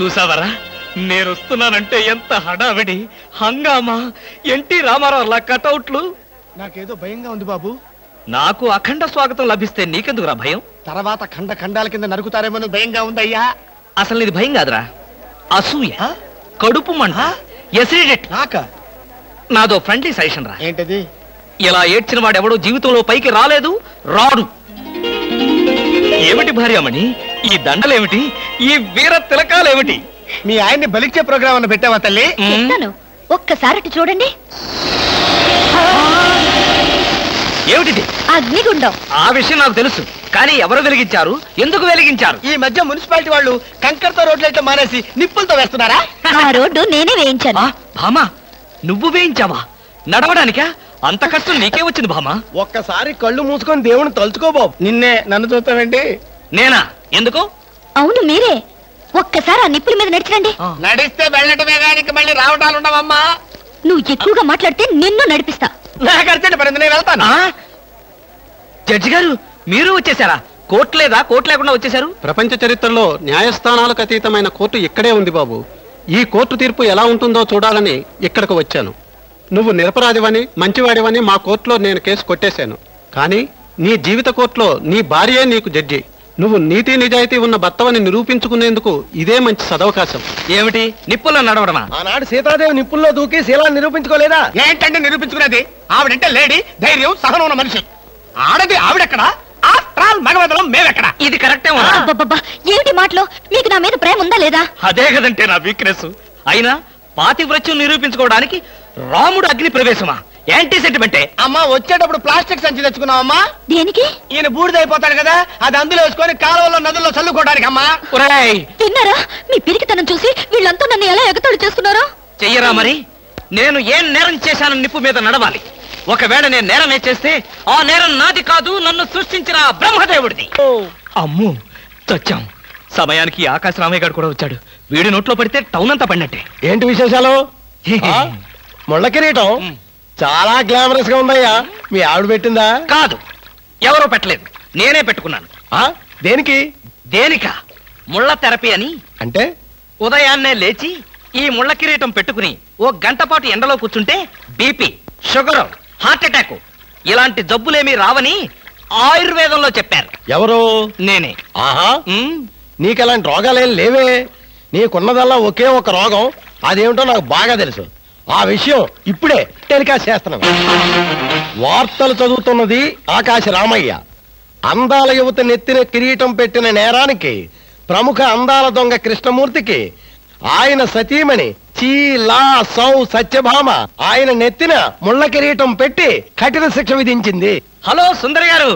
చూసావరా, నేను వస్తున్నానంటే ఎంత హడావిడి, హంగామా, ఎన్టీ రామారావు లా కటౌట్లు. నాకేదో భయంగా ఉంది బాబు. నాకు అఖండ స్వాగతం లభిస్తే నీకెందుకురా భయం? తర్వాత ఖండ ఖండాల కింద నరుకుతారేమో భయంగా ఉందయ్యా. అసలు నీది భయం కాదురా, అసూయ, కడుపు మంట, ఎసిడిటీ. నాదో ఫ్రెండ్లీ సజెషన్ రా. ఏంటది? ఇలా ఏడ్చిన వాడెవడో జీవితంలో పైకి రాలేదు, రాడు. ఏమిటి భార్యమణి ఈ దండలేమిటి, ఈ వీర తిలకాలేమిటి? మీ ఆయన్ని బలిచ్చే ప్రోగ్రామ్ అన్న పెట్టావా తల్లి? ఒక్కసారి చూడండి. ఏమిటి? అగ్నిగుండం. ఆ విషయం నాకు తెలుసు, కానీ ఎవరు వెలిగించారు, ఎందుకు వెలిగించారు? ఈ మధ్య మున్సిపాలిటీ వాళ్ళు కంకర్తో రోడ్లైతే మానేసి నిప్పులతో వేస్తున్నారా? ఆ రోడ్డు నేనే వేయించాను. భామా, నువ్వు వేయించావా? నడవడానికా? అంత కష్టం నీకే వచ్చింది భామా? ఒక్కసారి కళ్ళు మూసుకొని దేవుని తలుచుకో బాబు. నిన్నే, నన్ను చూస్తావేంటి? నేనా? ఎందుకు? అవును మీరే. ఒక్కసారి ఆ నిప్పుల మీద నడిచిరండి. నడిస్తే వెళ్ళటమే కానీ మళ్ళీ రావటాలు ఉండవమ్మా. నువ్వు ఎక్కువగా మాట్లాడితే నిన్ను నడిపిస్తా. నాకు అర్జెంట్ పడింది, నేను వెళ్తాను. జడ్జి గారు, మీరు వచ్చేసారా? కోర్టు లేదా? కోర్టు లేకుండా వచ్చేసారు? ప్రపంచ చరిత్రలో న్యాయస్థానాలకు అతీతమైన కోర్టు ఇక్కడే ఉంది బాబు. ఈ కోర్టు తీర్పు ఎలా ఉంటుందో చూడాలని ఇక్కడికి వచ్చాను. నువ్వు నిరపరాధివని, మంచివాడివని మా కోర్టులో నేను కేసు కొట్టేశాను. కానీ నీ జీవిత కోర్టులో నీ భార్యే నీకు జడ్జి. నువ్వు నీతి నిజాయితీ ఉన్న భర్తవని నిరూపించుకునేందుకు ఇదే మంచి సదవకాశం. ఏమిటి నిప్పుల్లో నడవడమా? ఆనాడు సీతాదేవి నిప్పుల్లో దూకి శీలాన్ని నిరూపించుకోలేదా? ఏంటంటే నిరూపించుకునేది? ఆవిడంటే లేడీ, ధైర్యం, సహనం ఉన్న మనిషి. ఆడది ఆవిడెక్కడ, మగవదలం మేమెక్కడ? ఇది కరెక్టే. ఏమిటి మాటలో? మీకు నా మీద ప్రేమ ఉందా లేదా? అదే కదంటే నా వీక్నెస్. అయినా పాతివ్రత్యం నిరూపించుకోవడానికి రాముడు అగ్ని ప్రవేశమా? యాంటీ సెంటిమెంటే. అమ్మా, వచ్చేటప్పుడు ప్లాస్టిక్ సంచి తెచ్చుకున్నావమ్మా. దేనికి? ఈయన బూడిదైపోతాడు కదా, అది అందులో వేసుకొని కాలువలో నదుల్లో చల్లుకోవడానికి. అమ్మా తిన్నారా? మీ పిరికితనం చూసి వీళ్ళంతా నన్ను ఎలా ఎగతాడు చేస్తున్నారో. చెయ్యరా మరి? నేను ఏం నేరం చేశానని నిప్పు మీద నడవాలి. ఒకవేళ నేను నేరం చేస్తే ఆ నేరం నాది కాదు, నన్ను సృష్టించిన బ్రహ్మదేవుడిది. అమ్మో, చచ్చాం. సమయానికి ఆకాశ రామయ్య గారు కూడా వచ్చాడు. వీడి నోట్లో పడితే టౌన్ అంతా పడినట్టే. ఏంటి విశేషాలు? ముళ్ళ కిరీటం చాలా గ్లామరస్ గా ఉందయ్యా. మీ ఆవిడ పెట్టిందా? కాదు, ఎవరో పెట్టలేదు, నేనే పెట్టుకున్నాను. దేనికి? దేనికా? ముళ్ళ థెరపీ అని. అంటే ఉదయాన్నే లేచి ఈ ముళ్ళ కిరీటం పెట్టుకుని ఓ గంట పాటు ఎండలో కూర్చుంటే బీపీ, షుగర్, హార్ట్ అటాక్ ఇలాంటి జబ్బులేమీ రావని ఆయుర్వేదంలో చెప్పారు. ఎవరు? నేనే. ఆహా, నీకెలాంటి రోగాలేం లేవే. నీకున్నదల్లా ఒకే ఒక రోగం. అదేమిటో నాకు బాగా తెలుసు. ఆ విషయం ఇప్పుడే టెలికాస్ట్ చేస్తున్నాను. వార్తలు చదువుతున్నది ఆకాశ రామయ్య. అందాల యువత నెత్తిన కిరీటం పెట్టిన నేరానికి ప్రముఖ అందాల దొంగ కృష్ణమూర్తికి ఆయన సతీమణి చీలా సౌ సత్యభామ ఆయన నెత్తిన ముళ్ళ కిరీటం పెట్టి కఠిన శిక్ష విధించింది. హలో సుందరి గారు,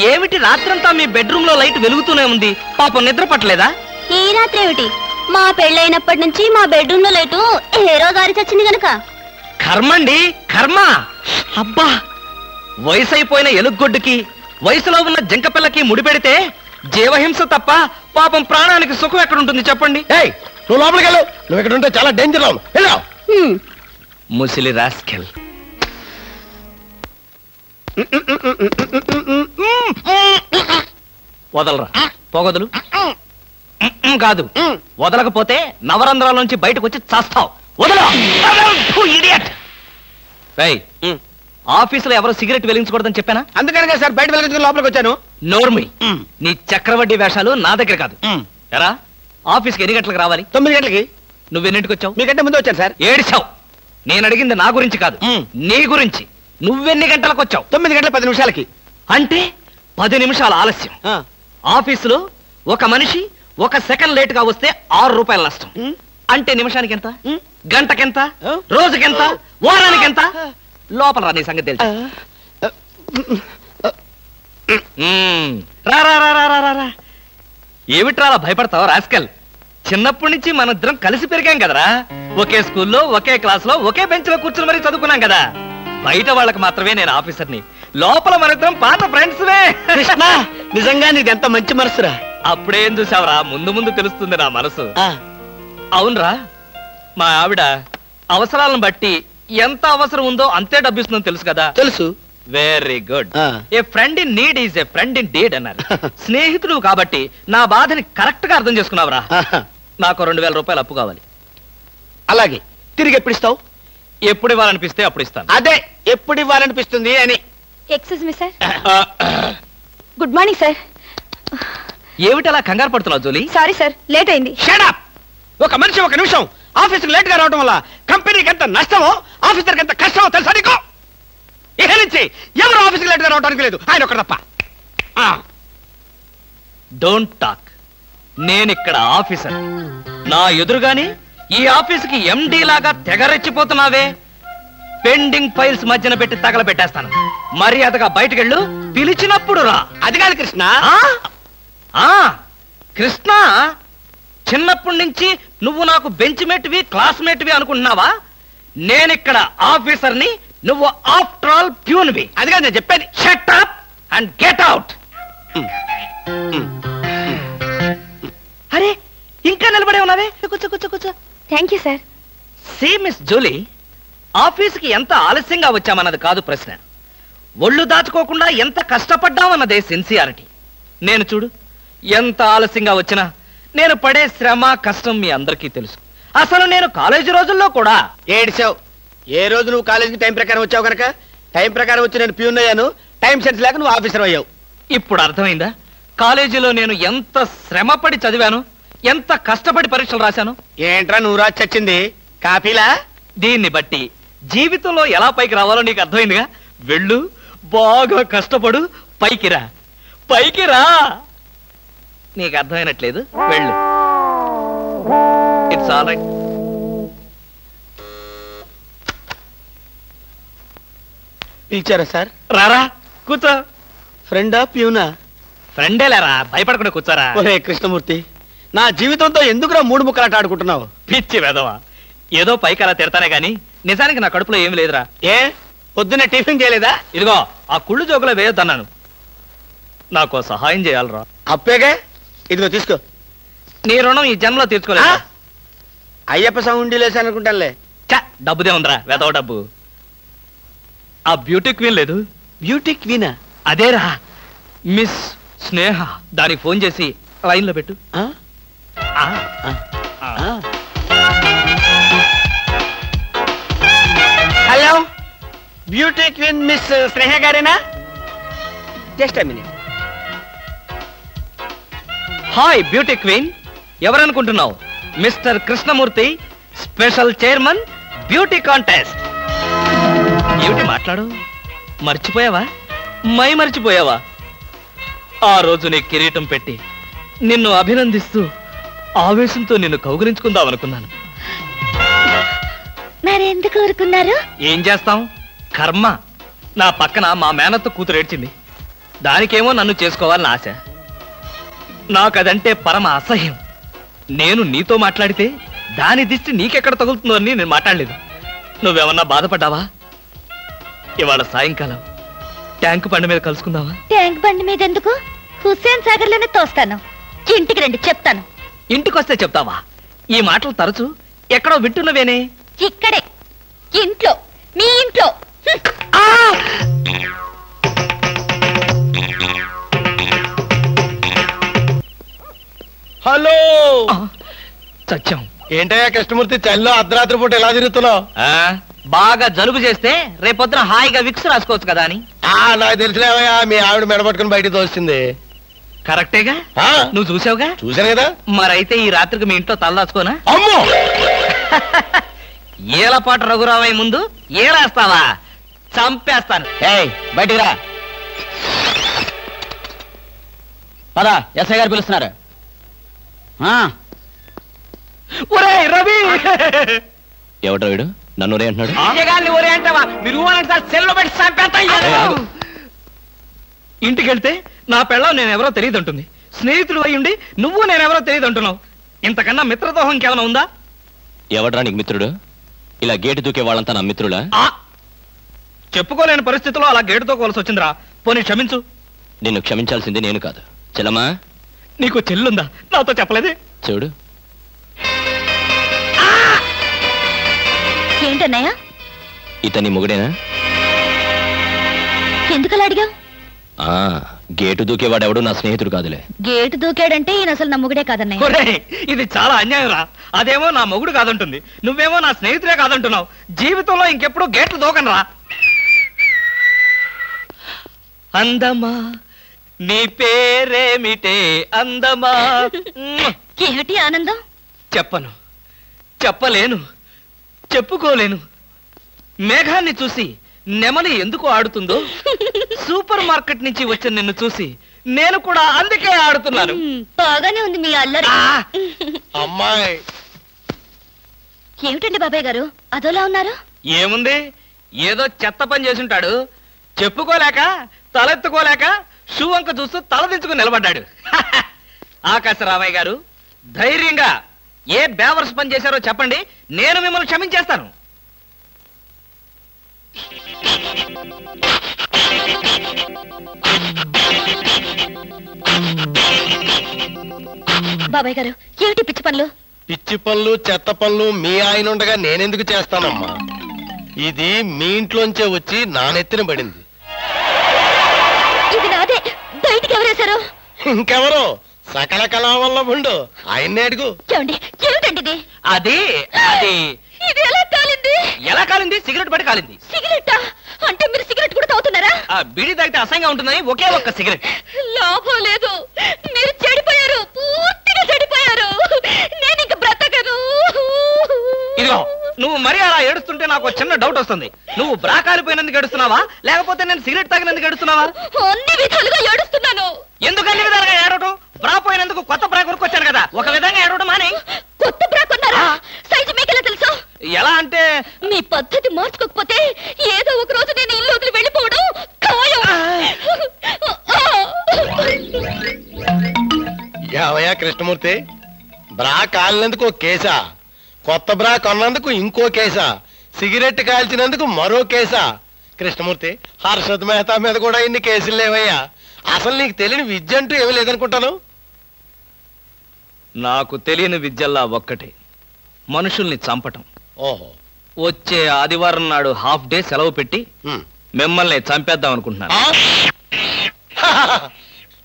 ఏమిటి రాత్రంతా మీ బెడ్రూమ్ లో లైట్ వెలుగుతూనే ఉంది? పాపం నిద్ర పట్టలేదా? ఈ రాత్రి ఏమిటి? మా పెళ్ళైనప్పటి నుంచి మా బెడ్రూమ్ లో లైటు హీరో గారి చచ్చింది గనక. కర్మండి, కర్మ. అబ్బా, వయసు అయిపోయిన ఎలుగొడ్డుకి వయసులో ఉన్న జంకపిల్లకి ముడిపెడితే జీవహింస తప్ప పాపం ప్రాణానికి సుఖం ఎక్కడుంటుంది చెప్పండి? నువ్వు లోపలికి వెళ్ళు. నువ్వు ఇక్కడ ఉంటే చాలా డేంజర్. ముసిలి రాస్కెల్. వదలరా, పొగదులు. కాదు, వదలకపోతే నవరంధ్రాల నుంచి బయటకు వచ్చి చస్తావు. వదల. ఆఫీసులో ఎవరు సిగరెట్ వెలిగించకూడదని చెప్పానా? అందుకనే సార్ బయట వెలిగించుకుని లోపలికి వచ్చాను. నోర్మి, నీ చక్రవడ్డీ వేషాలు నా దగ్గర కాదు. ఎరా, ఆఫీస్కి ఎన్ని గంటలకు రావాలి? 9 గంటలకి. నువ్వెన్నింటికి వచ్చావు? మీకంటే ముందు వచ్చాను సార్. ఏడిచావు. నేను అడిగింది నా గురించి కాదు, నీ గురించి. నువ్వెన్ని గంటలకు వచ్చావు? 9 గంటల 10 నిమిషాలకి. అంటే 10 నిమిషాల ఆలస్యం. ఆఫీసులో ఒక మనిషి 1 సెకండ్ లేట్ గా వస్తే 6 రూపాయల నష్టం. అంటే నిమిషానికి ఎంత? గంటకెంత? రోజుకెంత? వారానికి ఎంత? లోపల రా, నీ సంగతి తెలుసు. ఏమిట్రా భయపడతావు రాస్కల్? చిన్నప్పటి నుంచి మనిద్దరం కలిసి పెరిగాం కదరా. ఒకే స్కూల్లో, ఒకే క్లాస్ లో, ఒకే బెంచ్ లో కూర్చుని మరీ చదువుకున్నాం కదా. బయట వాళ్ళకి మాత్రమే నేను ఆఫీసర్ని, లోపల మనిద్దరం పాత ఫ్రెండ్స్వే. నిజంగా నీది ఎంత మంచి మనసురా. అప్పుడేం చూసావరా, ముందు ముందు తెలుస్తుంది నా మనసు. అవునరా, మా ఆవిడ అవసరాలను బట్టి ఎంత అవసరం ఉందో అంతే డబ్బిస్తుందని తెలుసు కదా. తెలుసు. Very good. ఆ. A friend in need is a friend indeed అన్నారు. స్నేహితుడు కాబట్టి నా బాధని కరెక్ట్ గా అర్థం చేసుకున్నావురా. నాకు 2000 రూపాయలు అప్పు కావాలి. అలాగే, తిరిగి ఎప్పుడు ఇస్తావు? ఎప్పుడు ఇవ్వాలనిపిస్తే అప్పుడు ఇస్తాను. అదే, ఎప్పుడు ఇవ్వాలనిపిస్తుంది అని. Excuse me sir. Good morning sir. ఏమిటలా కంగారు పడుతున్నావు జోలీ? సారీ సార్, లేట్ అయింది. Shut up! ఒక మనిషి ఒక నిమిషం ఆఫీస్కి లేట్ గా రావడం వల్ల కంపెనీకి ఎంత నష్టమో ఆఫీసర్కి ఎంత కష్టమో తెలుసా నీకు? ఇక నుంచి ఎవరు ఆఫీస్కి లేట్ గా రావడానికి లేదు, ఆయన ఒకటి తప్ప. Don't talk. నేనిక్కడ ఆఫీసర్. నా ఎదురుగాని ఈ ఆఫీసుకి ఎండి లాగా తెగరెచ్చిపోతున్నావే. పెండింగ్ ఫైల్స్ మధ్యన పెట్టి తగలబెట్టేస్తాను. మర్యాదగా బయటకెళ్ళు, పిలిచినప్పుడు రా. అది కాదు కృష్ణ. కృష్ణ, చిన్నప్పటి నుంచి నువ్వు నాకు బెంచ్ మేట్వి క్లాస్మేట్వి అనుకుంటున్నావా? నేనిక్కడ ఆఫీసర్ని, నువ్వు ఆఫ్టర్ ఆల్ ప్యూన్వి. అది కాదు నేను చెప్పేది. Shut up and get out. అరే, ఇంకా నిలబడే ఉన్నావే? కూర్చో కూర్చో కూర్చో. Thank you sir. See Miss Julie, ఆఫీస్కి ఎంత ఆలస్యంగా వచ్చామన్నది కాదు ప్రశ్న. ఒళ్ళు దాచుకోకుండా ఎంత కష్టపడ్డామన్నదే సిన్సియారిటీ. నేను చూడు, ఎంత ఆలస్యంగా వచ్చినా నేను పడే శ్రమ కష్టం మీ అందరికీ తెలుసు. అసలు నేను కాలేజీ రోజుల్లో కూడా ఏడిచావు. ఏ రోజు నువ్వు కాలేజీకి టైం ప్రకారం వచ్చావు కనుక టైం ప్రకారం వచ్చి నేను ప్యూన్ అయ్యాను. టైం సెన్స్ లేక నువ్వు ఆఫీసర్ అయ్యావు. ఇప్పుడు అర్థమైందా కాలేజీలో నేను ఎంత శ్రమపడి చదివాను, ఎంత కష్టపడి పరీక్షలు రాశాను? ఏంట్రా నువ్వు రాసి చచ్చింది? కాపీలా? దీన్ని బట్టి జీవితంలో ఎలా పైకి రావాలో నీకు అర్థమైందిగా. వెళ్ళు, బాగా కష్టపడు, పైకి రా. పైకి రా. నీకు అర్థమైనట్లేదు, వెళ్ళు. It's all right. పిలిచారా సార్? రారా, కూర్చో. ఫ్రెండా ప్యూనా? ఫ్రెండే లేరా, భయపడకుండా కూర్చోరా. ఒరే కృష్ణమూర్తి, నా జీవితంతో ఎందుకురా మూడు ముక్కలాట ఆడుకుంటున్నావు? పిచ్చి వెదవా, ఏదో పైకి అలా తిడతానే గాని నిజానికి నా కడుపులో ఏమి లేదురా. ఏ పొద్దున్న టిఫిన్ చేయలేదా? ఇదిగో ఆ కుళ్ళు జోకులో వేయొద్దన్నాను. నాకు సహాయం చేయాలరా. అప్పేగా, ఇదిగో తీసుకో. నీ రుణం ఈ జన్మలో తీర్చుకోలేదు. అయ్యప్ప సౌండి లేసానుకుంటానులే. డబ్బుదే ఉందిరా, వెదవ డబ్బు. ఆ బ్యూటీ క్వీన్ లేదు? బ్యూటీ క్వీనా? అదేరా, మిస్ స్నేహ. దానికి ఫోన్ చేసి లైన్లో పెట్టు. Hello, beauty queen miss Sneha గారేనా? Just minute. Hi beauty queen, ఎవరనుకుంటున్నావు? Mister Krishnamurthy, special chairman, beauty contest. ఏమిటి మాట్లాడు? మర్చిపోయావా? మర్చిపోయావా? ఆ రోజు నీ కిరీటం పెట్టి నిన్ను అభినందిస్తూ ఆవేశంతో నిన్ను కౌగిలించుకుందామనుకున్నాను. మరెందుకు ఊరుకున్నారు? ఏం చేస్తాం, కర్మ. నా పక్కన మా మేనత్త కూతురు ఏడ్చింది. దానికేమో నన్ను చేసుకోవాలని ఆశ. నాకదంటే పరమ అసహ్యం. నేను నీతో మాట్లాడితే దాని దిష్టి నీకెక్కడ తగులుతుందో అని నేను మాట్లాడలేదు. నువ్వేమన్నా బాధపడ్డావా? ఇవాళ సాయంకాలం ట్యాంక్ బండి మీద కలుసుకుందావా? ట్యాంక్ బండి మీద ఎందుకు? హుస్సేన్ సాగర్ లోనే తోస్తాను. ఇంటికి రండి, చెప్తాను. ఇంటికొస్తే చెప్తావా? ఈ మాటలు తరచు ఎక్కడో వింటున్నవేనే. ఇక్కడే, ఇంట్లో, మీ ఇంట్లో. హలో, సత్యం. ఏంటయ్యా కృష్ణమూర్తి, చల్లో అర్ధరాత్రి పూట ఎలా తిరుగుతున్నావు? బాగా జలుబు చేస్తే రేపొద్దున హాయిగా విక్స్ రాసుకోవచ్చు కదా అని. నాకు తెలిసినవయ్యా, మీ ఆవిడ మెడపట్టుకుని బయటికి తోస్తుంది. కరెక్టేగా, నువ్వు చూసావుగా. చూశాను కదా. మరైతే ఈ రాత్రికి మీ ఇంట్లో తలదాచుకోనా? అమ్మో, ఏలపాటు రఘురావయ్య ముందు ఏలేస్తావా? చంపేస్తాను. బయటికి రా. పదా, ఎస్ఐ గారు పిలుస్తున్నారు. ఒరేయ్ రవి! ఎవడ్రా వీడు? నన్ను ఒరే అంటున్నాడు. ఒరే అంటావా? మీరు సెల్లో పెట్టి చంపేస్తా. ఇంటికి వెళ్తే నా పెళ్ళం నేనెవరో తెలియదంటుంది. స్నేహితుడు అయ్యుండి నువ్వు నేనెవరో తెలియదంటున్నావు. ఇంతకన్నా మిత్రదోహం ఇంకేమైనా ఉందా? ఎవడ్రా నీకు మిత్రుడు? ఇలా గేటు దూకే వాళ్ళంతా నా మిత్రులా? చెప్పుకోలేని పరిస్థితిలో అలా గేటుతో కోల్సి వచ్చిందిరా. పోనీ క్షమించు. నిన్ను క్షమించాల్సింది నేను కాదు. చెల్లమ్మా, నీకు చెల్లుందా? నాతో చెప్పలేదే. చూడు, ఏంటన్నయ్య? ఇతని మొగుడేనా? ఎందుకలా అడిగావు? గేటు దూకేవాడెవడు నా స్నేహితుడు కాదులే. గేటు దూకాడంటే ఈయన అసలు నా మొగుడే కాదన్నయ్య. ఒరేయ్, ఇది చాలా అన్యాయం రా. అదేమో నా మొగుడు కాదంటుంది, నువ్వేమో నా స్నేహితుడే కాదంటున్నావు. జీవితంలో ఇంకెప్పుడు గేట్లు దూకనరా. అందమా నీ పేరేమిటే అందమా? ఏమిటి ఆనందం? చెప్పను, చెప్పలేను, చెప్పుకోలేను. మేఘాన్ని చూసి నెమలి ఎందుకు ఆడుతుందో, సూపర్ మార్కెట్ నుంచి వచ్చిన నిన్ను చూసి నేను కూడా అందుకే ఆడుతున్నాను. బాగానే ఉంది మీ అల్లరి. అమ్మాయి ఏమిటండి బాబాయ్ గారు అదోలా ఉన్నారు? ఏముంది, ఏదో చెత్త పని చేసుంటాడు. చెప్పుకోలేక తలెత్తుకోలేక షూ వంక చూస్తూ తలదించుకుని నిలబడ్డాడు. ఆకాశరామయ్య గారు, ధైర్యంగా ఏ బేవర్స్ పని చేశారో చెప్పండి, నేను మిమ్మల్ని క్షమించేస్తాను. బాబాయ్ గారు ఏమిటి పిచ్చి పనులు? పిచ్చి పనులు చెత్త పనులు మీ ఆయన ఉండగా నేనెందుకు చేస్తానమ్మా? ఇది మీ ఇంట్లోంచే వచ్చి నా నెత్తిన పడింది. ఇది నాదే, బయటికి ఎవరేశారు? ఇంకెవరో సకల కళా వల్ల ఉండు ఆయన్నే అడుగు. ఏమండి ఏమిటండి ఇది? అది అది ఇది ఎలా కాలింది? ఎలా కాలింది? సిగరెట్ పడి కాలింది. సిగరెట్టా? అంటే మీరు సిగరెట్ కూడా తాగుతున్నారా? ఆ బీడీ తాగితే అసహ్యంగా ఉంటుందని ఒకే ఒక్క సిగరెట్. లాభం లేదు, మీరు చెడిపోయారు, పూర్తిగా చెడిపోయారు. నేను ఇంక బ్రతకను. ఇదిగో, నువ్వు మరీ అలా ఏడుస్తుంటే నాకు చిన్న డౌట్ వస్తుంది. నువ్వు బ్రా కాలిపోయినందుకు ఏడుస్తున్నావా, లేకపోతే నేను సిగరెట్ తాగినందుకు ఏడుస్తున్నావా? అన్ని విధాలుగా ఏడుస్తున్నాను. ఎందుకు అన్ని విధాలుగా ఏడవటం? బ్రా పోయినందుకు కొత్త బ్రా కొనుక్కొచ్చాను కదా, ఒక విధంగా ఏడవడం మానే. కొత్త బ్రా కొన్నారా? సైజు మీకెలా తెలుసు? ఎలా అంటే, మీ పద్ధతి మార్చుకోకపోతే ఏదో ఒక రోజు నేను ఇల్లు వెళ్ళిపోవడం ఖాయం. యావయ్యా కృష్ణమూర్తి, బ్రా కాలినందుకు ఒక కేసా, కొత్త బ్రా కొన్నందుకు ఇంకో కేసా, సిగరెట్ కాల్చినందుకు మరో కేసా? కృష్ణమూర్తి, హర్షద్ మెహతా మీద కూడా ఇన్ని కేసులు లేవయ్యా. అసలు నీకు తెలియని విద్య అంటూ ఏమీ లేదనుకుంటాను. నాకు తెలియని విద్యల్లా ఒక్కటే, మనుషుల్ని చంపటం. ఓహో, వచ్చే ఆదివారం నాడు హాఫ్ డే సెలవు పెట్టి ఉమ్. మిమ్మల్ని చంపేద్దాం అనుకుంటున్నాను.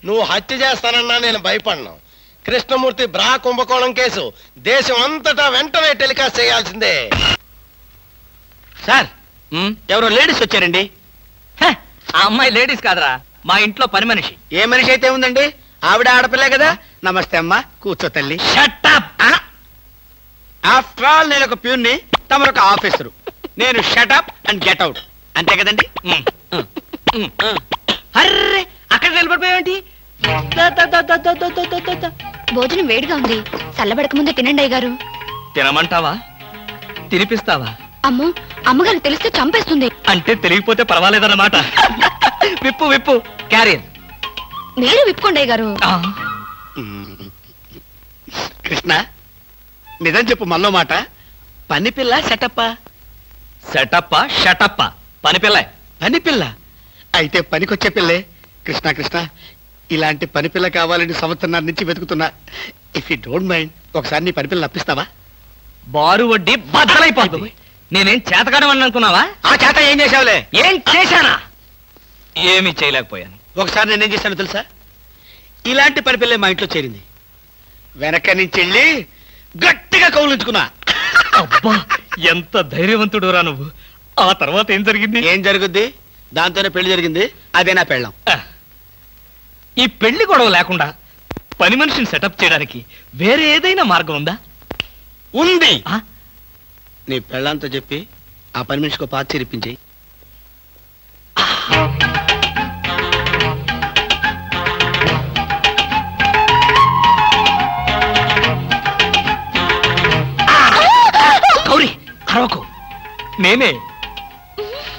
నువ్వు హత్య చేస్తానన్నా నేను భయపడ్ను. కృష్ణమూర్తి బ్రా కుంభకోణం కేసు దేశం అంతటా వెంటనే టెలికాస్ట్ చేయాల్సిందే. సార్, ఎవరో లేడీస్ వచ్చారండి. ఆ అమ్మాయి లేడీస్ కాదరా, మా ఇంట్లో పని మనిషి. ఏ మనిషి అయితే ఉందండి, ఆవిడ ఆడపిల్లే కదా. నమస్తే అమ్మా, కూర్చో తల్లి. Shut up! ఆఫ్టర్ ఆల్ నేను ఒక ప్యూన్ని, తమరొక ఆఫీసరు. నేను షటప్ అండ్ గెట్ అవుట్, అంతే కదండి. అర్రే, అక్కడ నిలబడిపోయావేంటి? భోజనం వేడిగా ఉంది, చల్లబడక ముందే తినండి అయ్యగారు. తినమంటావా, తినిపిస్తావా? అమ్మో, అమ్మగారు తెలిస్తే చంపేస్తుంది. అంటే తెలియకపోతే పర్వాలేదన్నమాట. విప్పు విప్పు, క్యారియర్. మీరు విప్పుకోండి అయ్యగారు. కృష్ణ, నిజం చెప్పు, మనలో మాట. పని పిల్ల సెటప్పా? సెటప్పా షటప్పా? పని పిల్ల. పని పిల్ల అయితే పనికొచ్చే పిల్లే. కృష్ణ కృష్ణ, ఇలాంటి పని పిల్ల కావాలని సంవత్సరం నుంచి వెతుకుతున్నా. ఇఫ్ యూ డోంట్ మైండ్, ఒకసారి నీ పని పిల్లని అప్పిస్తావా? బారు వడ్డీ బద్దలైపోతుంది. నేనేం చేతకాడమని అనుకున్నావా? ఆ చేత ఏం చేసావులే? ఏం చేశానా? ఏమీ చేయలేకపోయాను. ఒకసారి నేనేం చేశాను తెలుసా? ఇలాంటి పని పిల్లే మా ఇంట్లో చేరింది. వెనక నుంచి వెళ్ళి గట్టిగా కౌలించుకున్నా. అబ్బా, ఎంత ధైర్యవంతుడు రా నువ్వు. ఆ తర్వాత ఏం జరిగింది? ఏం జరుగుద్ది? దాంతోనే పెళ్లి జరిగింది. అదే నా పెళ్ళం. ఈ పెళ్లి గొడవ లేకుండా పని మనిషిని సెటప్ చేయడానికి వేరే ఏదైనా మార్గం ఉందా? ఉంది. ఆ? నీ పెళ్ళంతో చెప్పి ఆ పని మనిషికి పాత చిరిపించి. గౌరీ, అరవకు. నేనే.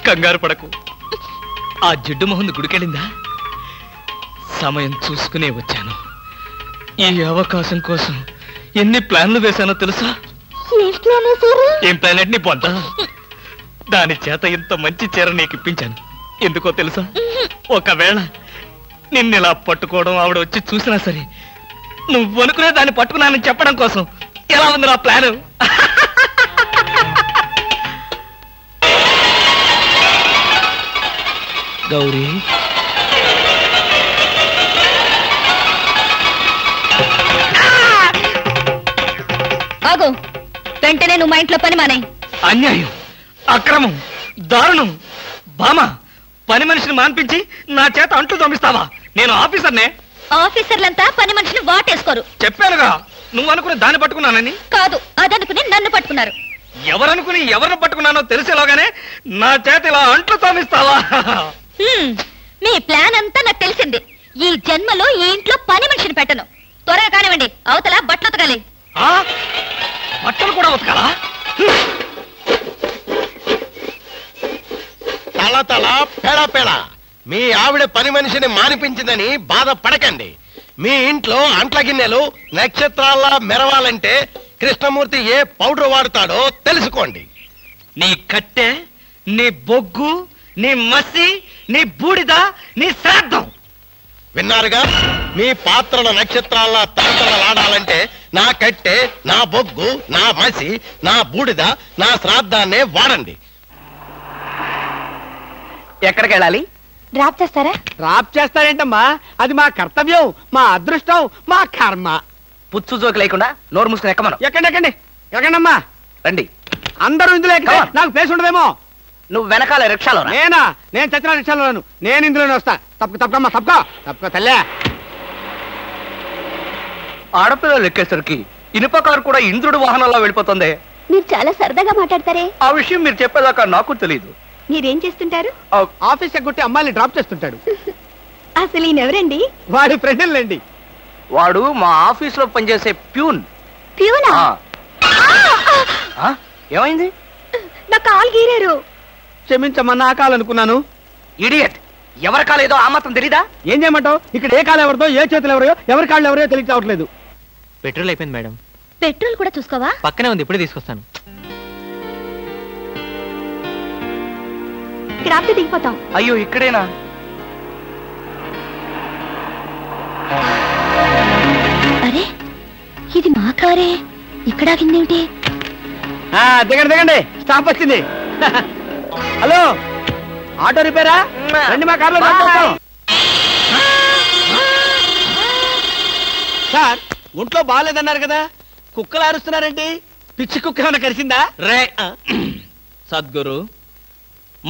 కంగారు పడకు. ఆ జిడ్డు మొహంది గుడికెళ్ళిందా? సమయం చూసుకునే వచ్చాను. ఈ అవకాశం కోసం ఎన్ని ప్లాన్లు వేశానో తెలుసా? ఏం ప్లాన్ అంటే నీ పొంత? దాని చేత ఇంత మంచి చీర నీకు ఇప్పించాను. ఎందుకో తెలుసా? ఒకవేళ నిన్నిలా పట్టుకోవడం ఆవిడ వచ్చి చూసినా సరే, నువ్వు అనుకునే దాన్ని పట్టుకున్నానని చెప్పడం కోసం. ఎలా ఉంది నా ప్లాను? గౌరీ ఆగు, వెంటనే నువ్వు మా ఇంట్లో పని మానే. అన్యాయం, అక్రమం, దారుణం. బామ, పని మనిషిని మాన్పించి నా చేత అంట్లు తోమిస్తావా? నేను ఆఫీసర్నే. ఆఫీసర్లంతా పని మనిషిని వాటేసుకోరు. చెప్పానుగా, నువ్వు అనుకుని దాన్ని పట్టుకున్నానని. కాదు, అదనుకుని నన్ను పట్టుకున్నారు. ఎవరనుకుని ఎవరిని పట్టుకున్నానో తెలిసేలోగానే నా చేత ఇలా అంట్లు తోమిస్తావా? మీ ప్లాన్ అంతా నాకు తెలిసింది. ఈ జన్మలో ఈ ఇంట్లో పని మనిషిని పెట్టను. త్వరగా కానివ్వండి, అవతల బట్టలు ఉతకాలి. బట్టలు కూడా ఉతకాలా? తల తల పెడ పెడ మీ ఆవిడ పని మనిషిని మానిపించిందని బాధపడకండి. మీ ఇంట్లో అంట్ల గిన్నెలు నక్షత్రాల్లా మెరవాలంటే కృష్ణమూర్తి ఏ పౌడర్ వాడతాడో తెలుసుకోండి. నీ కట్టె, నీ బొగ్గు, నీ మసి, నీ బూడిద, నీ శ్రాద్ధం. విన్నారుగా, మీ పాత్రల నక్షత్రాల్లా తలతలలాడాలంటే నా కట్టె, నా బొగ్గు, నా మసి, నా బూడిద, నా శ్రాద్ధాన్నే వాడండి. ఎక్కడికి వెళ్ళాలి? డ్రాప్ చేస్తారా? డ్రాప్ చేస్తారేంటమ్మా? అది మా కర్తవ్యం, మా అదృష్టం, మా కర్మ. పుచ్చు జోకి లేకుండా నోరు మూసుకుని ఎక్కమను. ఎక్కండి ఎక్కండమ్మా. రండి. అందరూ ఇందులో ఎక్కితే నాకు ప్లేస్ ఉండదేమో. నువ్వు వెనకాల రిక్షాలో రా. నేనా? నేను చచ్చిన రిక్షాలోను. నేను ఇందులోనే వస్తా. తప్పకమ్మా, తప్పుకో తల్లే. ఆడపిల్లలు ఎక్కేసరికి ఇనుప కారు కూడా ఇంద్రుడు వాహనంలో వెళ్ళిపోతుంది. మీరు చాలా సరదాగా మాట్లాడతారే. ఆ విషయం మీరు చెప్పేదాకా నాకు తెలియదు. మీరేం చేస్తుంటారు? ఆఫీస్ ఎగ్గొట్టి అమ్మాయిని డ్రాప్ చేస్తుంటాడు. అసలు ఈయనెవరండి? వాడి ఫ్రెండ్లండి. వాడు మా ఆఫీస్ లో పనిచేసే ప్యూన్. ప్యూనా? ఏమైంది? నా కాలు గీరారు. క్షమించమ్మా, నా కాలనుకున్నాను. ఇడియట్, ఎవరి కాలేదో ఆ మాత్రం తెలీదా? ఏం చేయమంటావు? ఇక్కడ ఏ కాలు ఎవరిదో, ఏ చేతులు ఎవరో, ఎవరి కాళ్ళు ఎవరో తెలిసి రావట్లేదు. పెట్రోల్ అయిపోయింది మేడం. పెట్రోల్ కూడా చూసుకోవా? పక్కనే ఉంది, ఇప్పుడే తీసుకొస్తాను. ఇక్కడ ఆపితే దిగిపోతాం. అయ్యో, ఇక్కడేనా? అరే, ఇది మా కారే. ఇక్కడ ఆగిందేమిటి? దిగండి, స్టాప్ వచ్చింది. హలో, ఆటో రిపేరా? రండి, మా కార్లో సార్. ఒంట్లో బాగాలేదన్నారు కదా, కుక్కలు అరుస్తున్నారేంటి? పిచ్చి కుక్క ఏమైనా కరిచిందా? రే సద్గురు,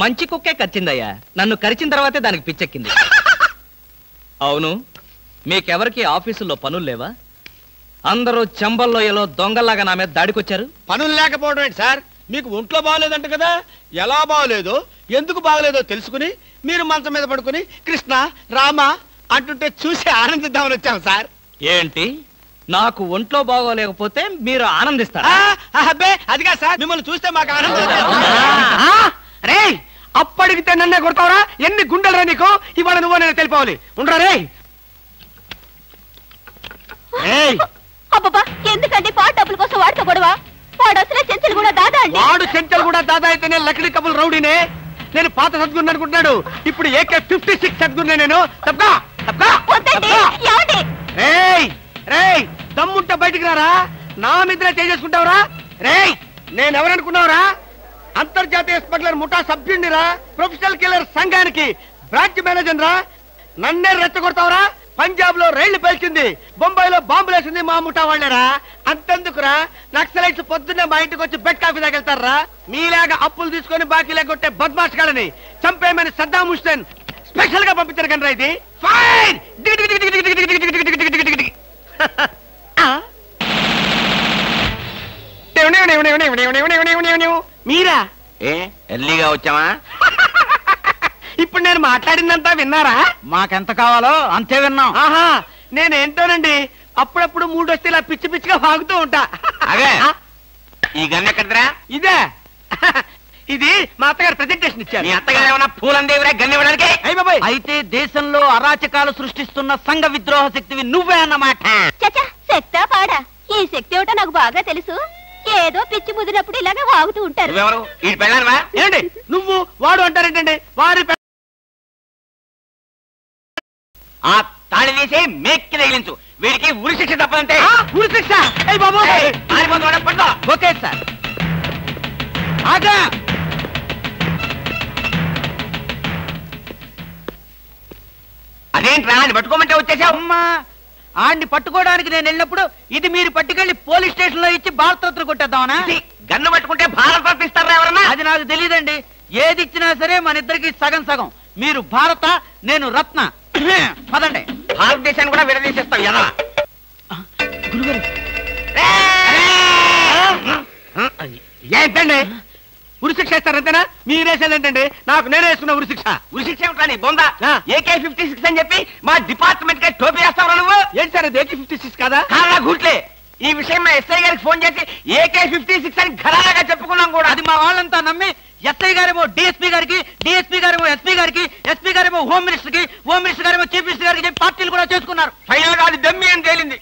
మంచి కుక్కే కరిచిందయ్యా. నన్ను కరిచిన తర్వాతే దానికి పిచ్చెక్కింది. అవును, మీకెవరికి ఆఫీసుల్లో పనులు లేవా? అందరూ చెంబల్లోయలో దొంగల్లాగా నా మీద దాడికొచ్చారు. పనులు లేకపోవడం ఏంటి సార్? మీకు ఒంట్లో బాగోలేదంట కదా, ఎలా బాగోలేదో, ఎందుకు బాగోలేదో తెలుసుకుని మీరు మంచం మీద పడుకుని కృష్ణ రామ అంటుంటే చూసి ఆనందిద్దామని వచ్చాం సార్. ఏంటి, నాకు ఒంట్లో బాగోలేకపోతే మీరు ఆనందిస్తారా? అబ్బే, అదిగా సార్, మిమ్మల్ని చూస్తే మాకు ఆనందం. రే, అప్పడిగితే నన్నే కొడతావరా? ఎన్ని గుండెలరా నీకు? ఇవాళ నువ్వు నేను తెలిపోవాలి. ఉండరా రే. అబ్బబ్బా, ఎందుకండి పాట డబ్బుల కోసం వాడితో గొడవ? వాడు అసలే చెంచలు కూడా దాదా అండి. వాడు చెంచలు కూడా దాదా అయితే నేను లక్డీ కబుల్ రౌడీనే. నేను పాత సద్గురు అనుకుంటున్నాడు. ఇప్పుడు ఏకే 56 సద్గురునే నేను. రేయ్, దమ్ముంటే బయటికి రారా. నా మీద చేసుకుంటావురా? రేయ్, నేనెవరనుకున్నావురా? అంతర్జాతీయ స్మగ్లర్ ముఠా సభ్యుడిరా, ప్రొఫెషనల్ కిల్లర్ సంఘానికి బ్రాంచ్ మేనేజర్ రా. నన్నే రెచ్చగొడతావురా? పంజాబ్ లో రైళ్లు పేల్చింది, బొంబాయిలో బాంబులేసింది మా ముఠా వాళ్ళరా. అంతెందుకురా, నక్సలైట్స్ పొద్దున్నే మా ఇంటికి వచ్చి బెడ్ కాఫీ తాగెళ్తారా? మీలాగా అప్పులు తీసుకొని బాకీ లేకొట్టే బద్మాష్ గాలని చంపేయమని సద్దాం హుస్సేన్ స్పెషల్ గా పంపించారు కనరా. ఇది ఫైన్. మీరా? ఎర్లీగా వచ్చావా? ఇప్పుడు నేను మాట్లాడిందంతా విన్నారా? మాకెంత కావాలో అంతే విన్నాం. ఆహా, నేనేంటోనండి, అప్పుడప్పుడు మూడు వస్తే ఇలా పిచ్చి పిచ్చిగా వాగుతూ ఉంటా. అదే, ఈ గన్ ఎక్కడరా? ఇదే, ఇది మా అత్తగారు ప్రెజెంటేషన్ ఇచ్చారు. మీ అత్తగారు ఏమన్నా పూలందేవిరా గన్ ఇవ్వడానికి? అయ్య బాబాయ్, అయితే దేశంలో అరాచకాలు సృష్టిస్తున్న సంఘ విద్రోహ శక్తివి నువ్వే అన్నమాట. చచ్చా, శక్తా పాడా? ఈ శక్తి ఏమిటో నాకు బాగా తెలుసు. ఏదో పిచ్చి ముదిరినప్పుడు ఇలాగే వాగుతూ ఉంటారు. నువ్వెవరు? ఈ పెళ్ళానవా? ఏంటి నువ్వు వాడు అంటారేంటండి? వారి ఆ తాళి తీసి మేక్కి తగిలించు. వీడికి ఉరి శిక్ష తప్పదంటే. ఉరి శిక్ష? అయ్య బాబు, ఓకే సార్. ఆగా, ఏంట్రా అని పట్టుకోమంటే వచ్చేసావు? అమ్మా ఆడిని పట్టుకోవడానికి నేను వెళ్ళినప్పుడు ఇది మీరు పట్టుకెళ్లి పోలీస్ స్టేషన్ లో ఇచ్చి భారతరత్న కొట్టేద్దామనా? గన్ను పట్టుకుంటే భారత ఇస్తారా ఎవరన్నా? అది నాకు తెలియదండి. ఏది ఇచ్చినా సరే మన ఇద్దరికి సగం సగం. మీరు భారత, నేను రత్న. పదండి. భారతదేశాన్ని కూడా విడదీసేస్తావు ఎలా? గురుగారు ఏంటండి ఉరిశిక్ష ఇస్తారు అంతేనా? మీరేసేది ఏంటండి? నాకు నేనే వేసుకున్న ఉరిశిక్ష. ఉరిశిక్ష ఏమిటా నీ బొంద? AK-56 అని చెప్పి మా డిపార్ట్మెంట్ కి టోపీ వేస్తావు నువ్వు? ఏంటి సార్ అది AK-56 కాదా? కాదా గుట్లే. ఈ విషయం మా ఎస్ఐ గారికి ఫోన్ చేసి AK-56 అని ఘరాగా చెప్పుకున్నాం కూడా. అది మా వాళ్ళంతా నమ్మి ఎస్ఐ గారేమో డిఎస్పీ గారికి, డిఎస్పీ గారేమో ఎస్పీ గారికి, ఎస్పీ గారేమో హోమ్ మినిస్టర్ కి, హోమ్ మినిస్టర్ గారేమో చీఫ్ మినిస్టర్ గారికి చెప్పి పార్టీలు కూడా చేసుకున్నారు. ఫైనల్ గా అది దమ్మి అని తేలింది.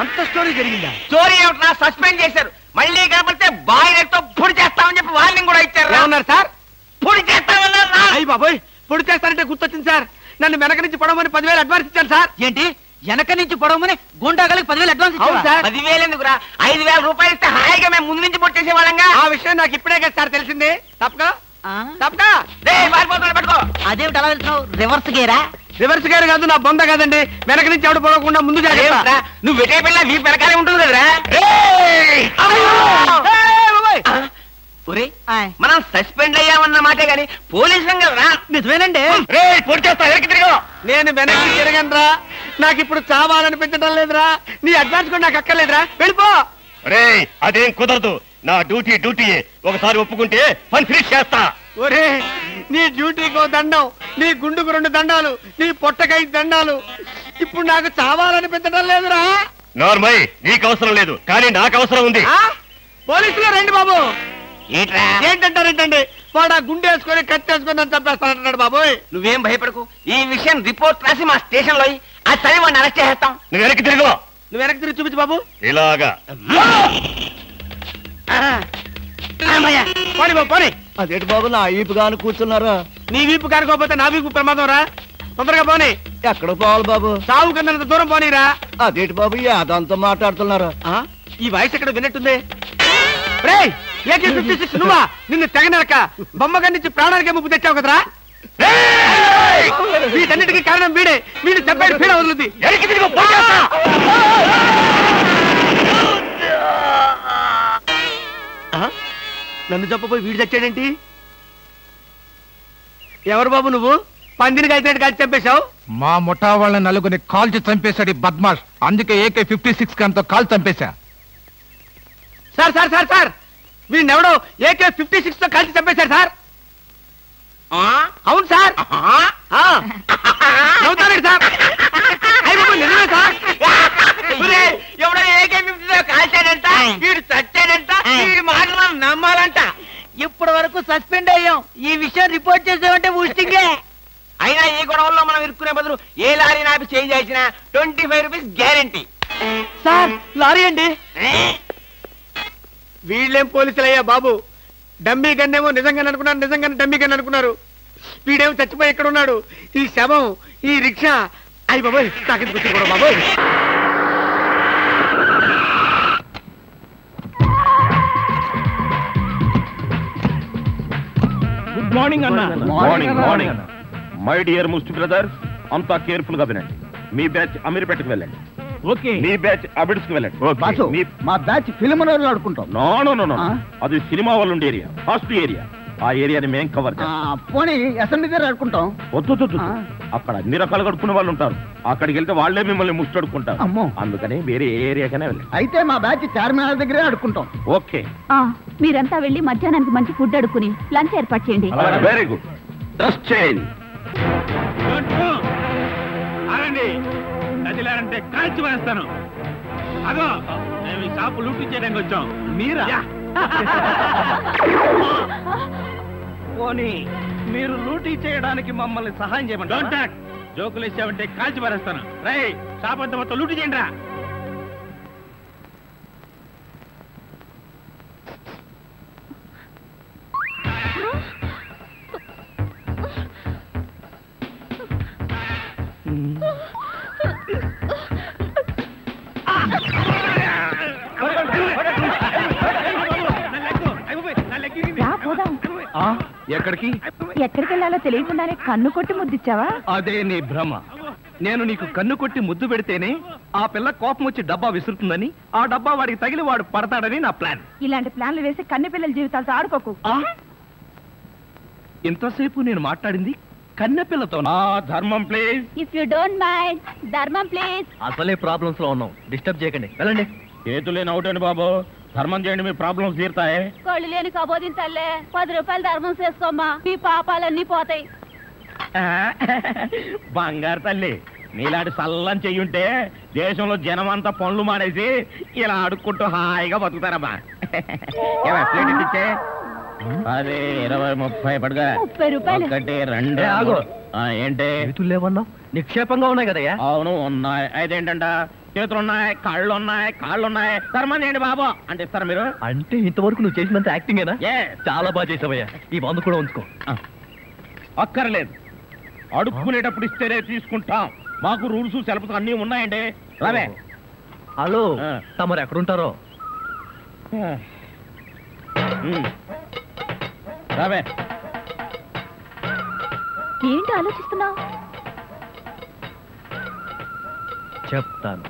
అంత స్టోరీ జరిగిందా? స్టోరీ ఏమిటా? సస్పెండ్ చేశారు. మళ్ళీ కనపడితే బాయిలర్తో పొడి చేస్తామని చెప్పి వార్నింగ్ కూడా ఇచ్చారు. ఏమన్నారు సార్? పొడి చేస్తామన్నారు. అయ్యి బాబోయ్, పొడి చేస్తారంటే గుర్తొచ్చింది సార్. నన్ను వెనక నుంచి పడవమని 10,000 అడ్వాన్స్ ఇచ్చాను సార్. ఏంటి వెనక నుంచి పడవమని గుండాగలకి 10,000 అడ్వాన్స్ ఇచ్చారు సార్? 10,000 ఎందుకురా? 5,000 రూపాయలు ఇస్తే హాయిగా మేము ముందు నుంచి పొట్టేసే వాళ్ళంగా. ఆ విషయం నాకు ఇప్పుడే కదా సార్ తెలిసింది. తప్పగా పట్టుకో. అదేమిటి అలా వెళ్తున్నావు? రివర్స్ గేరా? రివర్స్ గేర్ కాదు, నా బొంద కాదండి. వెనక నుంచి ఎవడు పడకుండా ముందు జాగ్రత్త. నువ్వు వెటే పిల్ల మీ వెనకాలే ఉంటుంది కదరా. మనం సస్పెండ్ అయ్యామన్న మాటే గాని పోలీసులం కదరా. నిజమేనండి. పొడి చేస్తా వెనక్కి తిరిగి. నేను వెనక్కి తిరగనరా. నాకు ఇప్పుడు చావాలనిపించడం లేదురా. నీ అడ్వాన్స్ కూడా నాకు అక్కర్లేదురా. వెళ్ళిపో. అదేం కుదరదు. నా డ్యూటీ ఒకసారి ఒప్పుకుంటే పని ఫినిష్ చేస్తా. ఒరే నీ డ్యూటీకో దండం, నీ గుండుకు 2 దండాలు, నీ పొట్టకై దండాలు. ఇప్పుడు నాకు చావాలనిపించడం లేదురా. నార్మల్ నీకు అవసరం లేదు, కానీ నాకు అవసరం ఉంది. పోలీసులు రండి బాబు. ఏంట్రా? ఏంటంటారేంటండి? వాడు ఆ గుండె వేసుకొని కట్టేసుకొని నన్ను చంపేస్తానంటున్నాడు బాబోయ్. నువ్వేం భయపడకు. ఈ విషయం రిపోర్ట్ రాసి మా స్టేషన్ లో ఆ చదివి వాడిని అరెస్ట్ చేస్తాం. నువ్వు వెనక్కి తిరుగు. నువ్వు వెనక్కి తిరిగి చూపించు బాబు. ఇలాగా పోనీ బాబు పోనీ. అదేంటి బాబు నా ఈపు గాని కూర్చున్నారా? నీ వీపు కానుకోకపోతే నా వీపు ప్రమాదం రా. తొందరగా పోనీ. ఎక్కడ పోవాలి బాబు? సాగు కింద దూరం పోనీరా. అదేంటి బాబు అదంతా మాట్లాడుతున్నారా? ఈ వాయిస్ ఎక్కడ విన్నట్టుంది? రేయ్ AK-56 నువ్వా? నిన్ను తెగనరక బొమ్మగా నుంచి ప్రాణానికే ముప్పు తెచ్చావు కదరా. వీటన్నిటికీ కారణం వీడే. వీడు చెప్పాడు పీడ వదులుద్ది. నన్ను చెప్పబోయి వీడు చచ్చాడేంటి? ఎవరు బాబు నువ్వు? పందిని కలిసినట్టు కలిసి చంపేశావు. మా ముఠా వాళ్ళ నలుగురిని కాల్చి చంపేశాడు ఈ బద్మాష్. అందుకే AK-56 గన్తో కాల్ చంపేశా. సార్ సార్ సార్ సార్ వీడినెవడో AK-56 తో కలిసి చంపేశారు సార్. అవును సార్. నవ్వుతారండి సార్. నిజమే సార్. ఎవడో AK-56 కాల్చాడంట, వీడు చచ్చాడంట, వీడి మాటలు నమ్మాలంట. ఇప్పటి వరకు సస్పెండ్ అయ్యాం. ఈ విషయం రిపోర్ట్ చేసామంటే ఊస్టింగే. అయినా ఈ గొడవల్లో మనం ఇరుక్కునే బదులు ఏ లారీ నాపి చేంజ్ చేసినా 25 రూపీస్ గ్యారంటీ. సార్ లారీ అండి. వీళ్ళేం పోలీసులయ్యా బాబు. డమ్మీ గన్నేమో నిజంగానే అనుకున్నారు, నిజంగానే డమ్మీ గన్ అనుకున్నారు. వీడేమో చచ్చిపోయి ఎక్కడ ఉన్నాడు? ఈ శవం, ఈ రిక్షా. అయ్యి బాబోయ్ నాకెందుకు కూర్చో కూడా బాబోయ్. గుడ్ మార్నింగ్ అన్న. మార్నింగ్ మై డియర్ ముస్టి బ్రదర్స్, అంతా కేర్ఫుల్ గా వినండి. మీ బ్యాచ్ అమీర్పేటకు వెళ్ళండి. ఓకే. మీ బ్యాచ్ అబిడ్స్ కు వెళ్ళండి. మా బ్యాచ్ ఫిల్మ్ ఆడుకుంటాం. నో అది సినిమా వాళ్ళు ఉండే ఏరియా, ఫస్ట్ ఏరియా. ఆ ఏరియాని మేం కవర్ చేస్తాం. పోనీ అసెంబ్లీ దగ్గర ఆడుకుంటాం. వద్దు అక్కడ అన్ని రకాలుగా అడుకునే వాళ్ళు ఉంటారు. అక్కడికి వెళ్తే వాళ్లే మిమ్మల్ని ముష్టడుకుంటారు. అందుకని వేరే ఏ ఏరియాకనే వెళ్ళండి. అయితే మా బ్యాచ్ చార్మినార్ దగ్గరే ఆడుకుంటాం. ఓకే. మీరంతా వెళ్ళి మధ్యాహ్నానికి మంచి ఫుడ్ అడుక్కుని లంచ్ ఏర్పాటు చేయండి. Very good. Dress change. కదిలారంటే కాల్చి వేస్తాను. అదో మేము ఈ షాపు లూటీ చేయడానికి వచ్చాం. మీరా? పోనీ మీరు లూటీ చేయడానికి మమ్మల్ని సహాయం చేయమంటారు. జోకులు ఇచ్చామంటే కాల్చి పారేస్తాను. రై షాప్ అంతా మొత్తం లూటీ చేయండి రా. ఎక్కడికి? ఎక్కడికి వెళ్ళాలో తెలియకుండానే కన్ను కొట్టి ముద్దిచ్చావా? అదే నీ భ్రమ. నేను నీకు కన్ను కొట్టి ముద్దు పెడితేనే ఆ పిల్ల కోపం వచ్చి డబ్బా విసురుతుందని, ఆ డబ్బా వాడికి తగిలి వాడు పడతాడని నా ప్లాన్. ఇలాంటి ప్లాన్లు వేసి కన్నె పిల్లల జీవితాలతో ఆడుకోకు. ఇంతసేపు నేను మాట్లాడింది కన్నెపిల్లతో. ధర్మం please. If you don't mind, ధర్మం ప్లీజ్. అసలే ప్రాబ్లమ్స్ లో ఉన్నాం, డిస్టర్బ్ చేయకండి, వెళ్ళండి. చేతులేని అవుటండి బాబు, ధర్మం చేయండి, మీ ప్రాబ్లమ్స్ తీరుతాయి. కోళ్ళు లేని కబోదింతల్లే 10 రూపాయలు ధర్మం చేసుకోమ్మా, మీ పాపాలన్నీ పోతాయి. బంగారు తల్లి, నీలాంటి సల్లం చెయ్యుంటే దేశంలో జనం అంతా పనులు మానేసి ఇలా అడుక్కుంటూ హాయిగా బతుకుతారమ్మా. ఇచ్చే 10, 20, 30 పడుగా. 30 రూపాయలు. 1, 2 ఆగు. ఏంటి చేతులు లేవన్నా? నిక్షేపంగా ఉన్నాయి కదయ్యా. అవును ఉన్నాయి. అయితే ఏంటంట, చేతులు ఉన్నాయి, కాళ్ళు ఉన్నాయి, కాళ్ళు ఉన్నాయి, ధర్మం చేయండి బాబు అంటే ఇస్తారా మీరు? అంటే ఇంతవరకు నువ్వు చేసినంత యాక్టింగేనా? చాలా బాగా చేసావయ్యా. ఈ మందు కూడా ఉంచుకో. అక్కర్లేదు, అడుక్కునేటప్పుడు ఇస్తేనే తీసుకుంటాం. మాకు రూల్స్ సెలవులు అన్నీ ఉన్నాయండి. రావే. హలో, తమరు ఎక్కడుంటారో? రావే. ఏంటి ఆలోచిస్తున్నావు? చెప్తాను.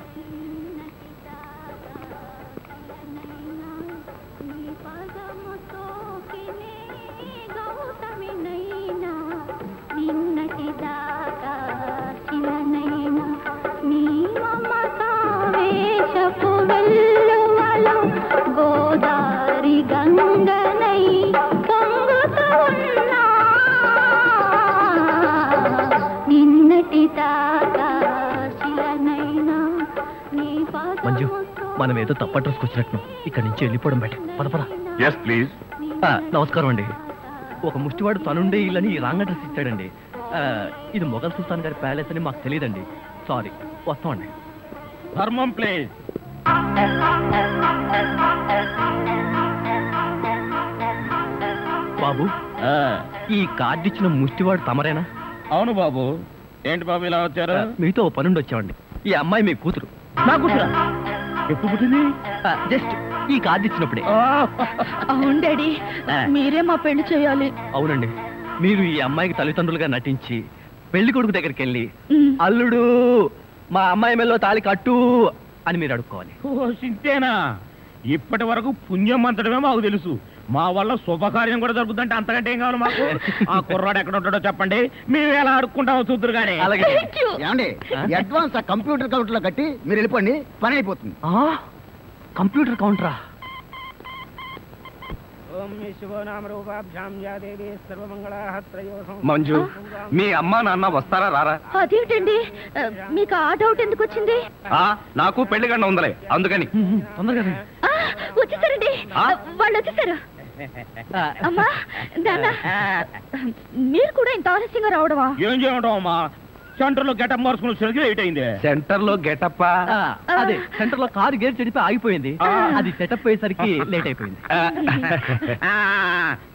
గోదారి గంగనై పొంగుతూ ఉన్నా నిన్నటి దాకా శిలనైనా నీ మంజు, మనం ఏదో తప్ప అడ్రస్కి వచ్చినట్టు ఇక్కడి నుంచి వెళ్ళిపోవడం బయట. పద పద. Yes please. నమస్కారం అండి. ఒక ముష్టివాడు తనుండే ఇల్లని రాంగ్ అడ్రస్ ఇచ్చాడండి. ఇది మొఘల్ సుల్తాన్ గారి ప్యాలెస్ అని మాకు తెలియదండి. సారీ, వస్తామండి. ధర్మం ప్లీజ్. బాబు, ఈ కార్డు ఇచ్చిన ముష్టివాడు తమరేనా? అవును బాబు. ఏంటి బాబు ఇలా వచ్చారు? మీతో ఓ పనుండి వచ్చామండి. ఈ అమ్మాయి మీ కూతురు. నా కూతురా? ఎప్పుడు పుట్టింది? జస్ట్ ఈ కార్డు ఇచ్చినప్పుడే. అవును డాడీ, మీరే మా పెళ్లి చేయాలి. అవునండి, మీరు ఈ అమ్మాయికి తల్లిదండ్రులుగా నటించి పెళ్లి కొడుకు దగ్గరికి వెళ్ళి అల్లుడు మా అమ్మాయి మెల్లో తాళి కట్టు అని మీరు అడుక్కోవాలి. ఓ సింతేనా? ఇప్పటి వరకు పుణ్యం అంతటమే మాకు తెలుసు. మా వల్ల శుభకార్యం కూడా జరుగుతుందంటే అంతకంటే ఏం కావాలి మాకు? ఆ కుర్రాడు ఎక్కడ ఉంటాడో చెప్పండి, మేము ఎలా అడుక్కుంటామో చూద్దరు కానీ. అలాగే. ఏమండి, అడ్వాన్స్ కంప్యూటర్ కౌంటర్ లో కట్టి మీరు వెళ్ళిపోండి, పని అయిపోతుంది. కంప్యూటర్ కౌంటరా? మంజు, మీ అమ్మా నాన్న వస్తారా రారా? అదేమిటండి, మీకు ఆ డౌట్ ఎందుకు వచ్చింది? నాకు పెళ్లి గంట ఉందలే, అందుకని. తొందరగా వచ్చేసారండి, వాళ్ళు వచ్చేసారు. అమ్మా నాన్న, మీరు కూడా ఇంత ఆలస్యంగా రావడమా? ఏం చేయడం అమ్మా, సెంటర్ లో గెటప్ మార్చుకుని లేట్ అయింది. సెంటర్ లో గెటప్? అదే, సెంటర్ లో కారు గేర్ చెడిపి ఆగిపోయింది. అది సెటప్ అయ్యేసరికి లేట్ అయిపోయింది.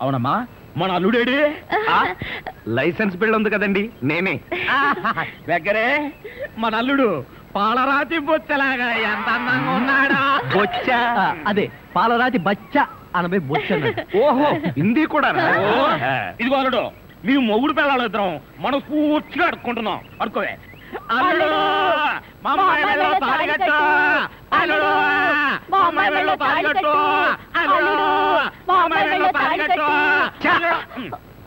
అవునమ్మా, మన అల్లుడేడి? లైసెన్స్ బిల్ ఉంది కదండి, నేనే. దగ్గరే మన అల్లుడు పాలరాతి బొచ్చలాగా ఎంత అందంగా ఉన్నాడా? బొచ్చ? అదే, పాలరాతి బచ్చ అనబై బొచ్చ. ఓహో, హిందీ కూడా. ఇదిగో అల్లుడు, మేము మొగుడు పిల్లలు ఇద్దరం మనం పూర్తిగా అడుక్కుంటున్నాం. అడుకోవే. అల్లుడు, మా అమ్మాయి వెళ్ళో తాళిగట్టు. అల్లుడు, మా అమ్మాయి వెళ్ళో తాళిగట్టు. అల్లుడు, మా అమ్మాయి వెళ్ళో తాళిగట్టు.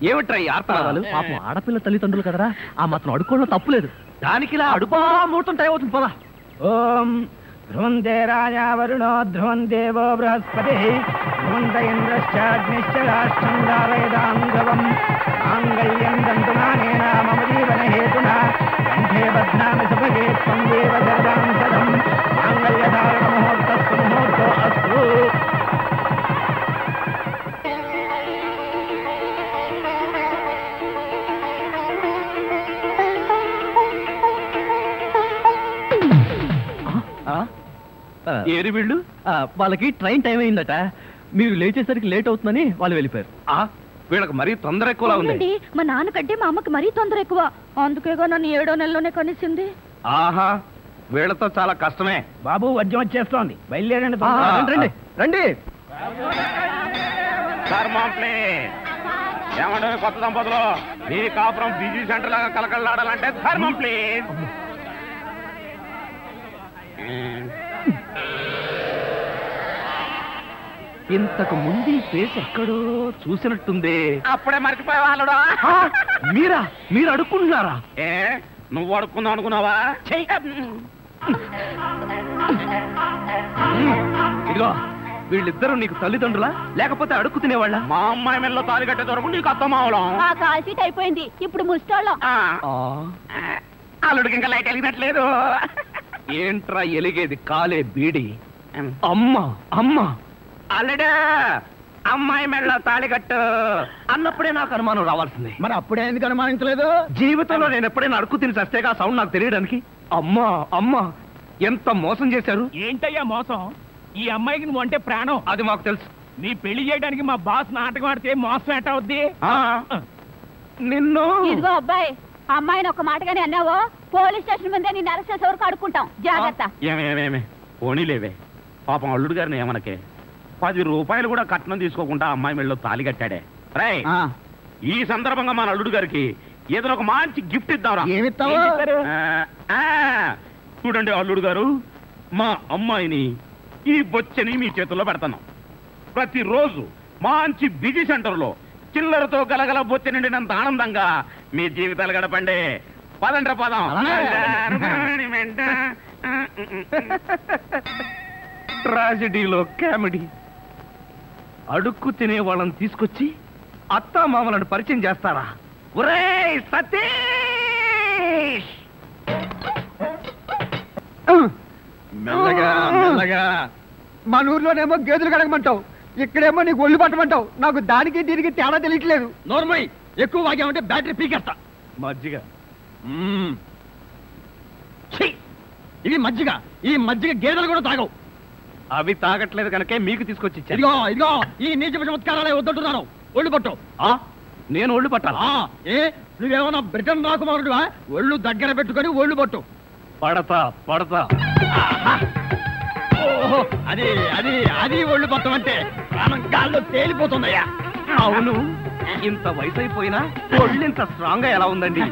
ఏమిట్రా ఈ ఆర్తనాదాలు? పాపం ఆడపిల్ల తల్లిదండ్రులు కదరా, ఆ మాత్రం అడుక్కోవడం తప్పులేదు. దానికి ఇలా అడుపా ముహూర్తం టైం అవుతుంది. పదా. ఓం ధ్రువందే రాజా వరుణో ధ్రువం దేవో బృహస్పతి ధ్రువంత ఇంద్రశ్చాగ్నిశ్చ రాష్ట్రం దారయదాం ధ్రువం మాంగళ్యం దంతునానేన మమ జీవన హేతునా కంఠే బధ్నామి సుభగే త్వం దేవ సర్వాం సదం మాంగళ్యధారణ ముహూర్తస్సు ముహూర్తో అస్తు. ఏరి వీళ్ళు? వాళ్ళకి ట్రైన్ టైం అయిందట, మీరు లేచేసరికి లేట్ అవుతుందని వాళ్ళు వెళ్ళిపోయారు. వీళ్ళకి మరీ తొందర ఎక్కువలా ఉంది. మా నాన్నకంటే మా అమ్మకి మరీ తొందర ఎక్కువ, అందుకేగా నన్ను 7వ నెలలోనే కనిసింది. ఆహా, వీళ్ళతో చాలా కష్టమే. బాబు, వద్యం వచ్చేస్తోంది, బయలుదేరండి. రండి రండి. ఏమంటే కొత్త దంపతులు మీ కాపురం బిజీ సెంటర్ లాగా కలకలాడాలంటే ధర్మం ప్లీజ్. ఇంతకు ముందు ఈ ఫేస్ ఎక్కడో చూసినట్టుంది. అప్పుడే మర్చిపోయే వాళ్ళుడా. మీరు అడుక్కుంటున్నారా? ఏ నువ్వు అడుక్కుందాం అనుకున్నావా? ఇదిగో వీళ్ళిద్దరూ నీకు తల్లిదండ్రులా లేకపోతే అడుక్కు తినేవాళ్ళ? మా అమ్మాయి మెల్లో తాలి కట్టే దొరకు నీకు అత్తమావలం. ఆ కాల్ సీట్ అయిపోయింది, ఇప్పుడు ముస్టోళ్ళం. అల్లుడికి ఇంకా లైట్ వెలిగినట్లేదు. ఏంట్రా ఎలిగేది? కాలే బీడి. అమ్మ అల్లుడు అమ్మాయి మెళ్ళో తాళి కట్టు అన్నప్పుడే నాకు అనుమానం రావాల్సింది. మరి అప్పుడే ఎందుకు అనుమానించలేదు? జీవితంలో నేను ఎప్పుడైనా అడుక్కు తిని చస్తేగా సౌండ్ నాకు తెలియడానికి. అమ్మా ఎంత మోసం చేశారు. ఏంటయ్యా మోసం? ఈ అమ్మాయికి నువ్వు అంటే ప్రాణం. అది మాకు తెలుసు. నీ పెళ్లి చేయడానికి మా బాస్ నాటకం ఆడితే మోసం ఎట్ట అవుద్ది? నిన్ను ఇదిగో అబ్బాయి, అమ్మాయిని ఒక మాటగానే అన్నావో పోలీస్ స్టేషన్ ముందే నేను అరెస్ట్ చేసే వరకు అడుక్కుంటాం. జాగ్రత్త. ఏమేమేమే పోనీలేవే, పాపం అల్లుడు గారిని ఏమనకే. 10 రూపాయలు కూడా కట్నం తీసుకోకుండా అమ్మాయి మెళ్ళలో తాళి కట్టాడే. రై ఈ సందర్భంగా మన అల్లుడు గారికి ఏదైనా ఒక మంచి గిఫ్ట్ ఇద్దాంరా. ఏమిస్తావు? చూడండి అల్లుడు గారు, మా అమ్మాయిని ఈ బొచ్చని మీ చేతుల్లో పెడతాను. ప్రతిరోజు మంచి బిజీ సెంటర్లో చిల్లరతో గలగల బొచ్చ నిండినంత ఆనందంగా మీ జీవితాలు గడపండి. పదండ్ర పదం. ట్రాజెడీలో కామెడీ. అడుక్కు తినే వాళ్ళని తీసుకొచ్చి అత్తా మామలను పరిచయం చేస్తారా? ఒరేయ్ సతీష్! మెల్లగా మన ఊర్లోనేమో గేదెలు కడగమంటావు, ఇక్కడేమో నీకు ఒళ్ళు పట్టమంటావు. నాకు దానికి దీనికి తేడా తెలియట్లేదు. నోర్మై ఎక్కువ వాగామంటే బ్యాటరీ పీకేస్తా. మజ్జిగ. ఇది మజ్జిగ. ఈ మజ్జిగ గేదెలు కూడా తాగవు. అవి తాగట్లేదు కనుకే మీకు తీసుకొచ్చి ఇచ్చాను. ఇదిగో ఈ నీచ చమత్కారాలే వద్దంటున్నాను. ఒళ్ళు పట్టు. నేను ఒళ్ళు పట్టాలా? ఏ నువ్వేమన్నా బ్రిటన్ రాకుమారుడువా? ఒళ్ళు దగ్గర పెట్టుకొని ఒళ్ళు పట్టు. పడతా. ఓహో, అది అది అది ఒళ్ళు పట్టం అంటే ప్రాణం గాల్లో తేలిపోతుందయ్యా. అవును, ఇంత వయసు అయిపోయినా ఒళ్ళు ఇంత స్ట్రాంగ్ గా ఎలా ఉందండి?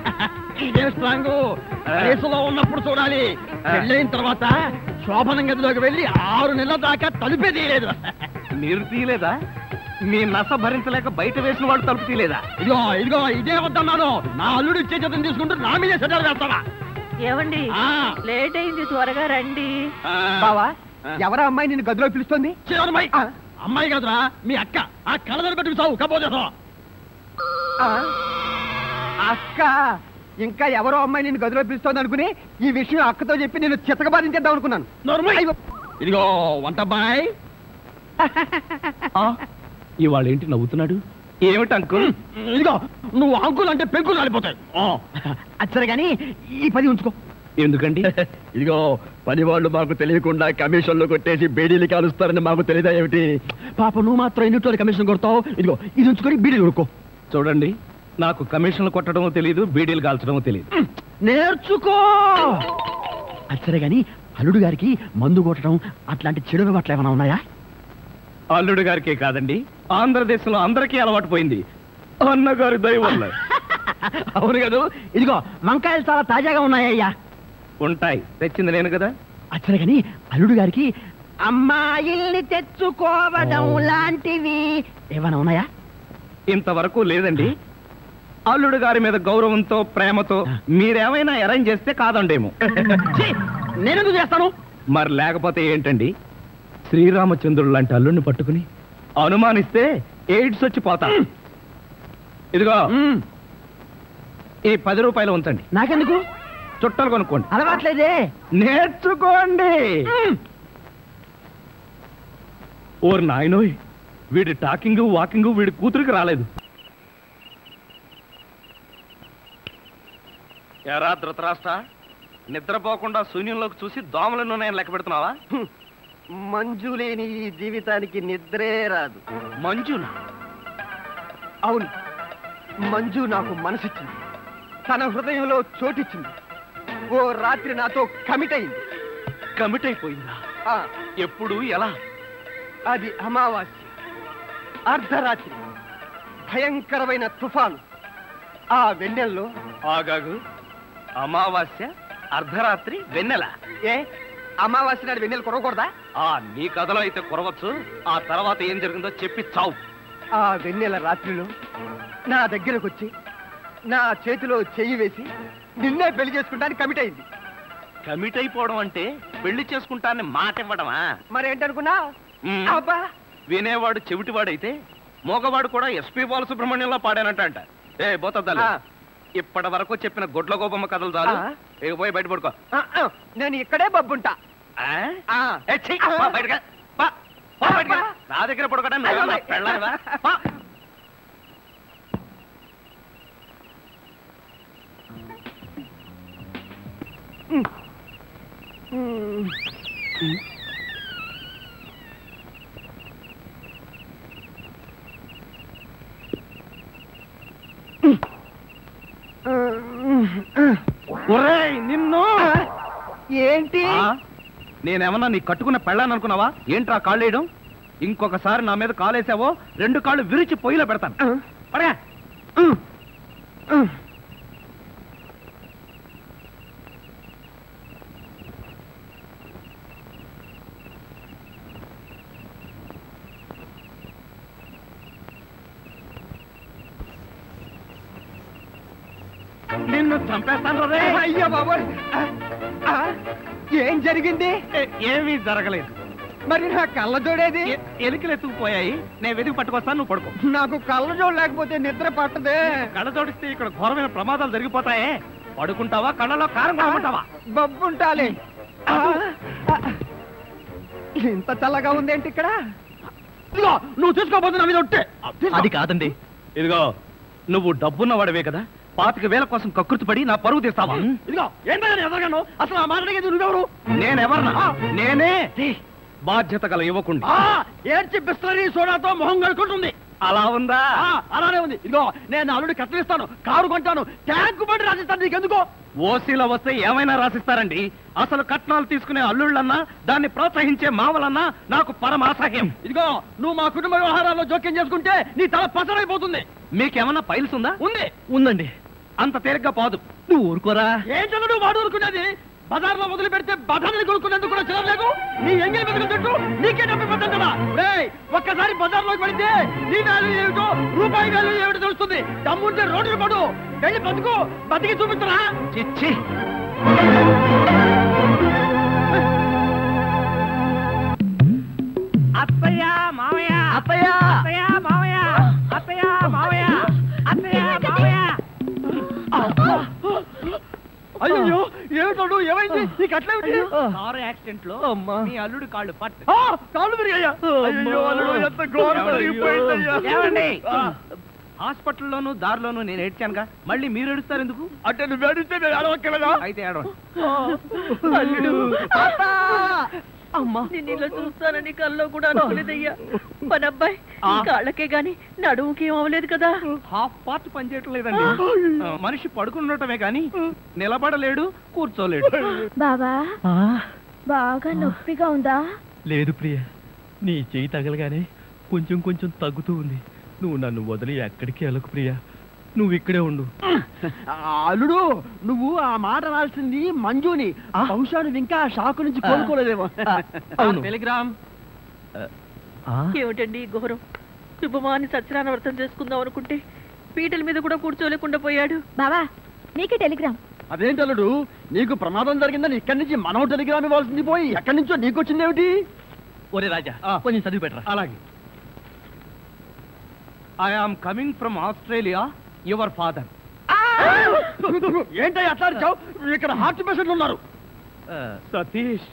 ఇదే స్ట్రాంగ్ వయసులో ఉన్నప్పుడు చూడాలి. పెళ్ళైన తర్వాత శోభనం గదిలోకి వెళ్ళి 6 నెలల దాకా తలుపే తీయలేదు. మీరు తీయలేదా? మీ నస భరించలేక బయట వేసిన వాళ్ళు తలుపు తీయలేదా? ఇదిగో ఇదే వద్దన్నాను. నా అల్లుడు ఇచ్చే చేతం తీసుకుంటూ నా మీదే సెటర్ వేస్తావా? ఏమండి లేట్ అయింది, త్వరగా రండి. బావా, ఎవరా అమ్మాయి నిన్ను గదిలో పిలుస్తుంది? అమ్మాయి కాదురా, మీ అక్క. ఆ కళ్ళదర పెట్టుకు సావు కపోతేసా. అక్క ఇంకా ఎవరో అమ్మాయి నిన్ను గదిలో పిలుస్తోంది అనుకుని ఈ విషయం అక్కతో చెప్పి నేను చితకబాధించేద్దాం అనుకున్నాను. ఇదిగో వంటబ్బాయ్. ఇవాళ ఏంటి నవ్వుతున్నాడు? ఏమిటి అంకుల్? ఇదిగో నువ్వు అంకుల్ అంటే పెంకులు రాలిపోతాయి. అచ్చరే గాని ఈ 10 ఉంచుకో. ఎందుకండి? ఇదిగో పని వాళ్ళు మాకు తెలియకుండా కమిషన్లు కొట్టేసి బేడీలు కాలుస్తారని మాకు తెలియదా ఏమిటి? పాప నువ్వు మాత్రం ఎన్నిట్లో కమిషన్ కొడతావు. ఇదిగో ఇది ఉంచుకొని బీడీలు కొడుకో. చూడండి, నాకు కమిషన్లు కొట్టడమో తెలియదు, బీడీలు కాల్చడమో తెలియదు. నేర్చుకో. అచ్చరే గాని అల్లుడు గారికి మందు కొట్టడం అట్లాంటి చెడు అలవాట్లు ఏమైనా ఉన్నాయా? అల్లుడు గారికే కాదండి, ఆంధ్రదేశంలో అందరికీ అలవాటు పోయింది అన్నగారి దయ వల్ల. అవును కదా. ఇదిగో వంకాయలు చాలా తాజాగా ఉన్నాయ్యా. ఉంటాయి, తెచ్చింది నేను కదా. అచ్చరే గాని అల్లుడు గారికి అమ్మాయిల్ని తెచ్చుకోవడం లాంటివి ఏమైనా ఉన్నాయా? ఇంతవరకు లేదండి. అల్లుడు గారి మీద గౌరవంతో ప్రేమతో మీరేమైనా అరేంజ్ చేస్తే కాదండేమో. నేనెందుకు చేస్తాను? మరి లేకపోతే ఏంటండి? శ్రీరామచంద్రుడు లాంటి అల్లుడిని పట్టుకుని అనుమానిస్తే ఎయిడ్స్ వచ్చి పోతా. ఇదిగో ఈ 10 రూపాయలు ఉంచండి. నాకెందుకు? చుట్టాలు కొనుక్కోండి. అలవాట్లేదే. నేర్చుకోండి. ఓర్ నాయనోయ్, వీడి టాకింగ్ వాకింగ్ వీడి కూతురికి రాలేదు. ఎరా ధృతరాష్ట్ర, నిద్రపోకుండా శూన్యంలోకి చూసి దోమలను నేను లెక్క పెడుతున్నావా? మంజు లేని ఈ జీవితానికి నిద్రే రాదు. మంజునా? అవును, మంజు నాకు మనసిచ్చింది, తన హృదయంలో చోటిచ్చింది. ఓ రాత్రి నాతో కమిట్ అయింది. కమిట్ అయిపోయిందా? ఎప్పుడు, ఎలా? అది అమావాస్య అర్ధరాత్రి. భయంకరమైన తుఫాను. ఆ వెన్నెల్లో ఆగాగు. అమావాస్య, అర్ధరాత్రి, వెన్నెల. ఏ అమావాస్య నాడు వెన్నెలు కురవకూడదా? నీ కథలో అయితే కురవచ్చు. ఆ తర్వాత ఏం జరిగిందో చెప్పి చావు. ఆ వెన్నెల రాత్రిలో నా దగ్గరకు వచ్చి నా చేతిలో చెయ్యి వేసి నిన్నే పెళ్లి చేసుకుంటానికి కమిట్ అయింది. కమిట్ అయిపోవడం అంటే పెళ్లి చేసుకుంటానని మాట ఇవ్వడమా? మరేంటనుకున్నా? అబ్బా, వినేవాడు చెవిటివాడైతే మోగవాడు కూడా ఎస్పీ బాలసుబ్రహ్మణ్యంలో పాడానంట. ఏ బోతద్దాలు, ఇప్పటి వరకు చెప్పిన గొడ్ల గోపమ్మ కథలు చాలు. ఇక పోయి బయట పడుకో. నేను ఇక్కడే బబ్బుంటా. నా దగ్గర పడుకోవడం పెళ్ళావా? నిన్ను ఏంటి? నేనేమన్నా నీ కట్టుకున్న పెళ్ళాను అనుకున్నావా? ఏంట్రా కాళ్ళేయడం? ఇంకొకసారి నా మీద కాలేసావో 2 కాళ్ళు విరిచి పొయ్యిలో పెడతాను. పడగా నిన్ను చంపేస్తాను రే. అయ్యో బాబోయ్, ఏం జరిగింది? ఏమీ జరగలేదు. మరి నా కళ్ళ జోడేది? ఎలికలు ఎత్తుకుపోయాయి. నేను వెతికి పట్టుకొస్తాను, నువ్వు పడుకో. నాకు కళ్ళ జోడు లేకపోతే నిద్ర పట్టదే. కళ్ళ జోడిస్తే ఇక్కడ ఘోరమైన ప్రమాదాలు జరిగిపోతాయే. పడుకుంటావా? కళ్ళలో కారం కొనుక్కుంటావా? బబ్బుంటాలి. ఇంత చల్లగా ఉందేంటి ఇక్కడ? ఇదిగో నువ్వు చూసుకోబోతు నా మీద ఉంటే. అది కాదండి. ఇదిగో నువ్వు డబ్బున్న వాడివే కదా, 25,000 కోసం కకృతి పడి నా పరువు తీస్తావా? ఇదిగో ఏంటని ఎదగను. అసలు ఆ మాటకి నువ్వెవరు? నేనెవరన్నా? నేనే బాధ్యత గల యువకుండి. ఏడ్చి బిస్తరీ సోడాతో మొహం కడుకుంటుంది. అలా ఉందా? అలానే ఉంది. ఇదిగో నేను అల్లుడి కట్టలిస్తాను, కారు కొంటాను, ట్యాంకు బండి రాసిస్తాను. నీకెందుకో? ఓసీలో వస్తే ఏమైనా రాసిస్తారండి. అసలు కట్నాలు తీసుకునే అల్లుళ్ళన్నా, దాన్ని ప్రోత్సహించే మావలన్నా నాకు పరమాసహ్యం. ఇదిగో నువ్వు మా కుటుంబ వ్యవహారాల్లో జోక్యం చేసుకుంటే నీ తల పసరైపోతుంది. మీకేమన్నా ఫైల్స్ ఉందా? ఉంది. ఉందండి. అంత తేలిగ్గా పాదు. నువ్వు ఊరుకోరా. ఏంటో నువ్వు వాడు ఊరుకునేది? బజార్లో వదిలి పెడితే బజార్ని కొనుక్కునేందుకు కూడా చిరలేదు. నీ ఎంగిలి బతుకుతుంటూ నీకే డబ్బు పడ్డం కదా. ఒక్కసారి బజార్లోకి పడితే నీ వాల్యూ ఏమిటో, రూపాయి వాల్యూ ఏమిటో తెలుస్తుంది. దమ్ముంటే రోడ్డు పడు, వెళ్ళి బతుకు, బతికి చూపించరా. చిచ్చి, అత్తయ్య మావయ్య, అత్తయ్య, అత్తయ్య మావయ్య, అత్తయ్య మావయ్య, అత్తయ్య మావయ్య. అయ్యో ఏమిటో, ఏమైంది? నీకు అట్లేమిటి? కారు యాక్సిడెంట్ లో మీ అల్లుడు కాళ్ళు పట్టు. కాళ్ళు విరిగాయ్యా? అయ్యో అల్లుడు, ఎంత ఘోరం జరిగిపోయిందయ్యా. ఏమండి? హాస్పిటల్లోనూ దారిలోనూ నేను ఏడ్చానుగా, మళ్ళీ మీరు ఏడుస్తారు ఎందుకు? అంటే నువ్వు ఏడిస్తే నేను అడవక్కలేదా? అయితే ఏడవండి. అమ్మా, నేను ఇలా చూస్తానని కల్లో కూడా అనుకోలేదయ్యా. పనబ్బాయి కాళ్ళకే గాని నడుముకి ఏం అవ్వలేదు కదా? హాఫ్ పార్ట్ పనిచేయటం లేదండి. మనిషి పడుకుండటమే గాని నిలబడలేడు, కూర్చోలేడు. బాబా, బాగా నొప్పిగా ఉందా? లేదు ప్రియ, నీ చెయ్యి తగలగానే కొంచెం కొంచెం తగ్గుతూ ఉంది. నువ్వు నన్ను వదిలి ఎక్కడికి వెళ్ళకు ప్రియ, నువ్వు ఇక్కడే ఉండు. అల్లుడు, నువ్వు ఆ మాట రాల్సింది మంజుని. బహుశా నువ్వు ఇంకా షాకు నుంచి కోలుకోలేదేమో. టెలిగ్రామ్. ఏమిటండి ఈ ఘోరం? శుభమాని సత్యనారాయణ వ్రతం చేసుకుందాం అనుకుంటే పీటల మీద కూడా కూర్చోలేకుండా పోయాడు. బావా, నీకే టెలిగ్రామ్. అదేంటి అల్లుడు, నీకు ప్రమాదం జరిగిందని ఇక్కడి నుంచి మనం టెలిగ్రామ్ ఇవ్వాల్సింది పోయి ఎక్కడి నుంచో నీకు వచ్చింది ఏమిటి? ఒరే రాజా, కొంచెం చదివి పెట్టరా. అలాగే. I am coming from Australia, your father. ఏంటో అట్లా అరిచావు? ఇక్కడ హార్ట్ పేషెంట్లు ఉన్నారు. సతీష్,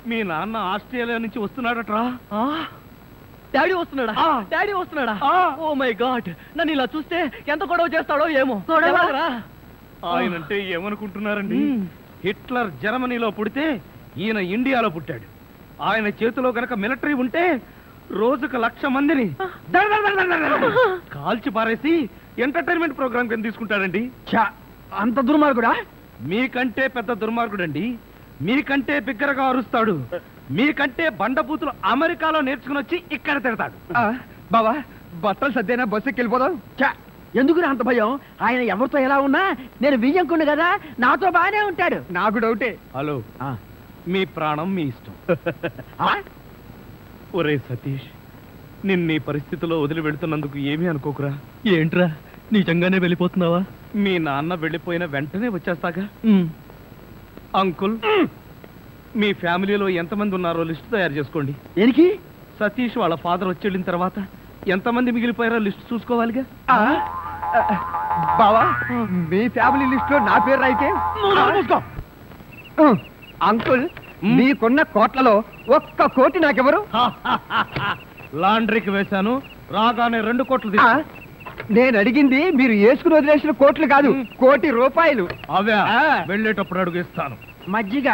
మీ నాన్న ఆస్ట్రేలియా నుంచి వస్తున్నాడట్రా. డాడీ వస్తున్నాడా? డాడీ వస్తున్నాడా? ఓ మై గాడ్, నన్ను ఇలా చూస్తే ఎంత గొడవ చేస్తాడో ఏమో. ఆయనంటే ఏమనుకుంటున్నారండి? హిట్లర్ జర్మనీలో పుడితే ఈయన ఇండియాలో పుట్టాడు. ఆయన చేతిలో గనక మిలిటరీ ఉంటే రోజుకు 1,00,000 మందిని కాల్చి పారేసి ఎంటర్టైన్మెంట్ ప్రోగ్రామ్ కింద తీసుకుంటాడండి. అంత దుర్మార్గుడా? మీకంటే పెద్ద దుర్మార్గుడండి. మీకంటే బిగ్గరగా అరుస్తాడు. మీకంటే బండబూతులు అమెరికాలో నేర్చుకుని వచ్చి ఇక్కడ తిడతాడు. బావా, బట్టలు సర్దేనా బస్సుకి వెళ్ళిపోదాం. ఎందుకు అంత భయం? ఆయన ఎవరితో ఎలా ఉన్నా నేను వియ్యంకుండు కదా, నాతో బాగానే ఉంటాడు. నాకు డౌటే. హలో, మీ ప్రాణం మీ ఇష్టం. ఒరే సతీష్, నిన్న పరిస్థితిలో వదిలి వెళ్తున్నందుకు ఏమీ అనుకోకురా. ఏంట్రా, నిజంగానే వెళ్ళిపోతున్నావా? మీ నాన్న వెళ్ళిపోయిన వెంటనే వచ్చేస్తాగా. అంకుల్, మీ ఫ్యామిలీలో ఎంతమంది ఉన్నారో లిస్ట్ తయారు చేసుకోండి. దేనికి? సతీష్ వాళ్ళ ఫాదర్ వచ్చి వెళ్ళిన తర్వాత ఎంతమంది మిగిలిపోయారో లిస్ట్ చూసుకోవాలిగా. బావా, మీ ఫ్యామిలీ లిస్ట్ లో నా పేరు రాయితే అంకుల్, మీకున్న కోట్లలో 1 కోటి నాకెవరు? లాండ్రీకి వేశాను, రాగానే 2 కోట్లు తీసుకో. నేను అడిగింది మీరు వేసుకుని వదిలేసిన కోట్లు కాదు, 1 కోటి రూపాయలు. అవే వెళ్ళేటప్పుడు అడుగు ఇస్తాను. మజ్జిగ.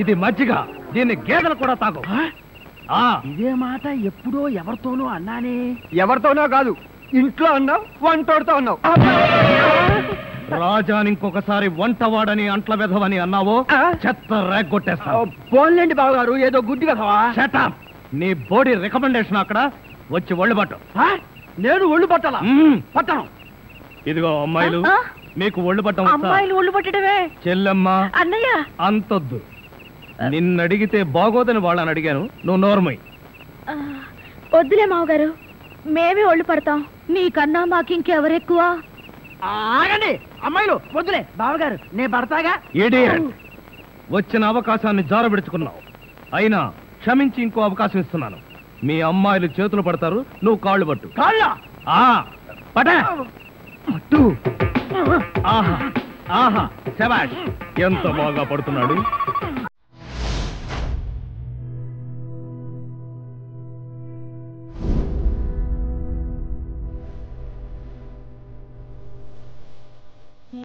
ఇది మజ్జిగ, దీన్ని గేదెలు కూడా తాగు. ఇదే మాట ఎప్పుడో ఎవరితోనో అన్నానే. ఎవరితోనో కాదు, ఇంట్లో అన్నావు, వంటోడుతో అన్నావు. రాజాని ఇంకొకసారి వంటవాడని అంట్ల వెధవని అన్నావో చెత్త రేగొట్టేస్తావు. పోన్లేండి బావగారు, ఏదో గుడ్డి కదవా. షటప్. నీ బాడీ రికమెండేషన్ అక్కడ వచ్చి ఒళ్ళు పట్టు. నేను ఒళ్ళు పట్టాలా? పట్టను. ఇదిగో అమ్మాయిలు, మీకు ఒళ్ళు పట్టం. అమ్మాయిలు ఒళ్ళు పట్టడమే. చెల్లెమ్మ, అన్నయ్య అంతొద్దు. నిన్నడిగితే బాగోదని వాళ్ళని అడిగాను, నువ్వు నోర్మై. వద్దులే మావగారు, మేమే ఒళ్ళు పడతాం. నీకన్నా మాకింకెవరెక్కువ? ఆగండి అమ్మాయిలు, వద్దులే బావగారు, నేను పడతాగా. ఇడియట్. వచ్చిన అవకాశాన్ని జారబెడుచుకున్నావు. అయినా క్షమించి ఇంకో అవకాశం ఇస్తున్నాను. మీ అమ్మాయిలు చేతులు పడతారు, నువ్వు కాళ్ళు పట్టు. కాళ్ళ పట్టు. ఆహా ఆహా, శభాష్, ఎంత బాగా పడుతున్నాడు.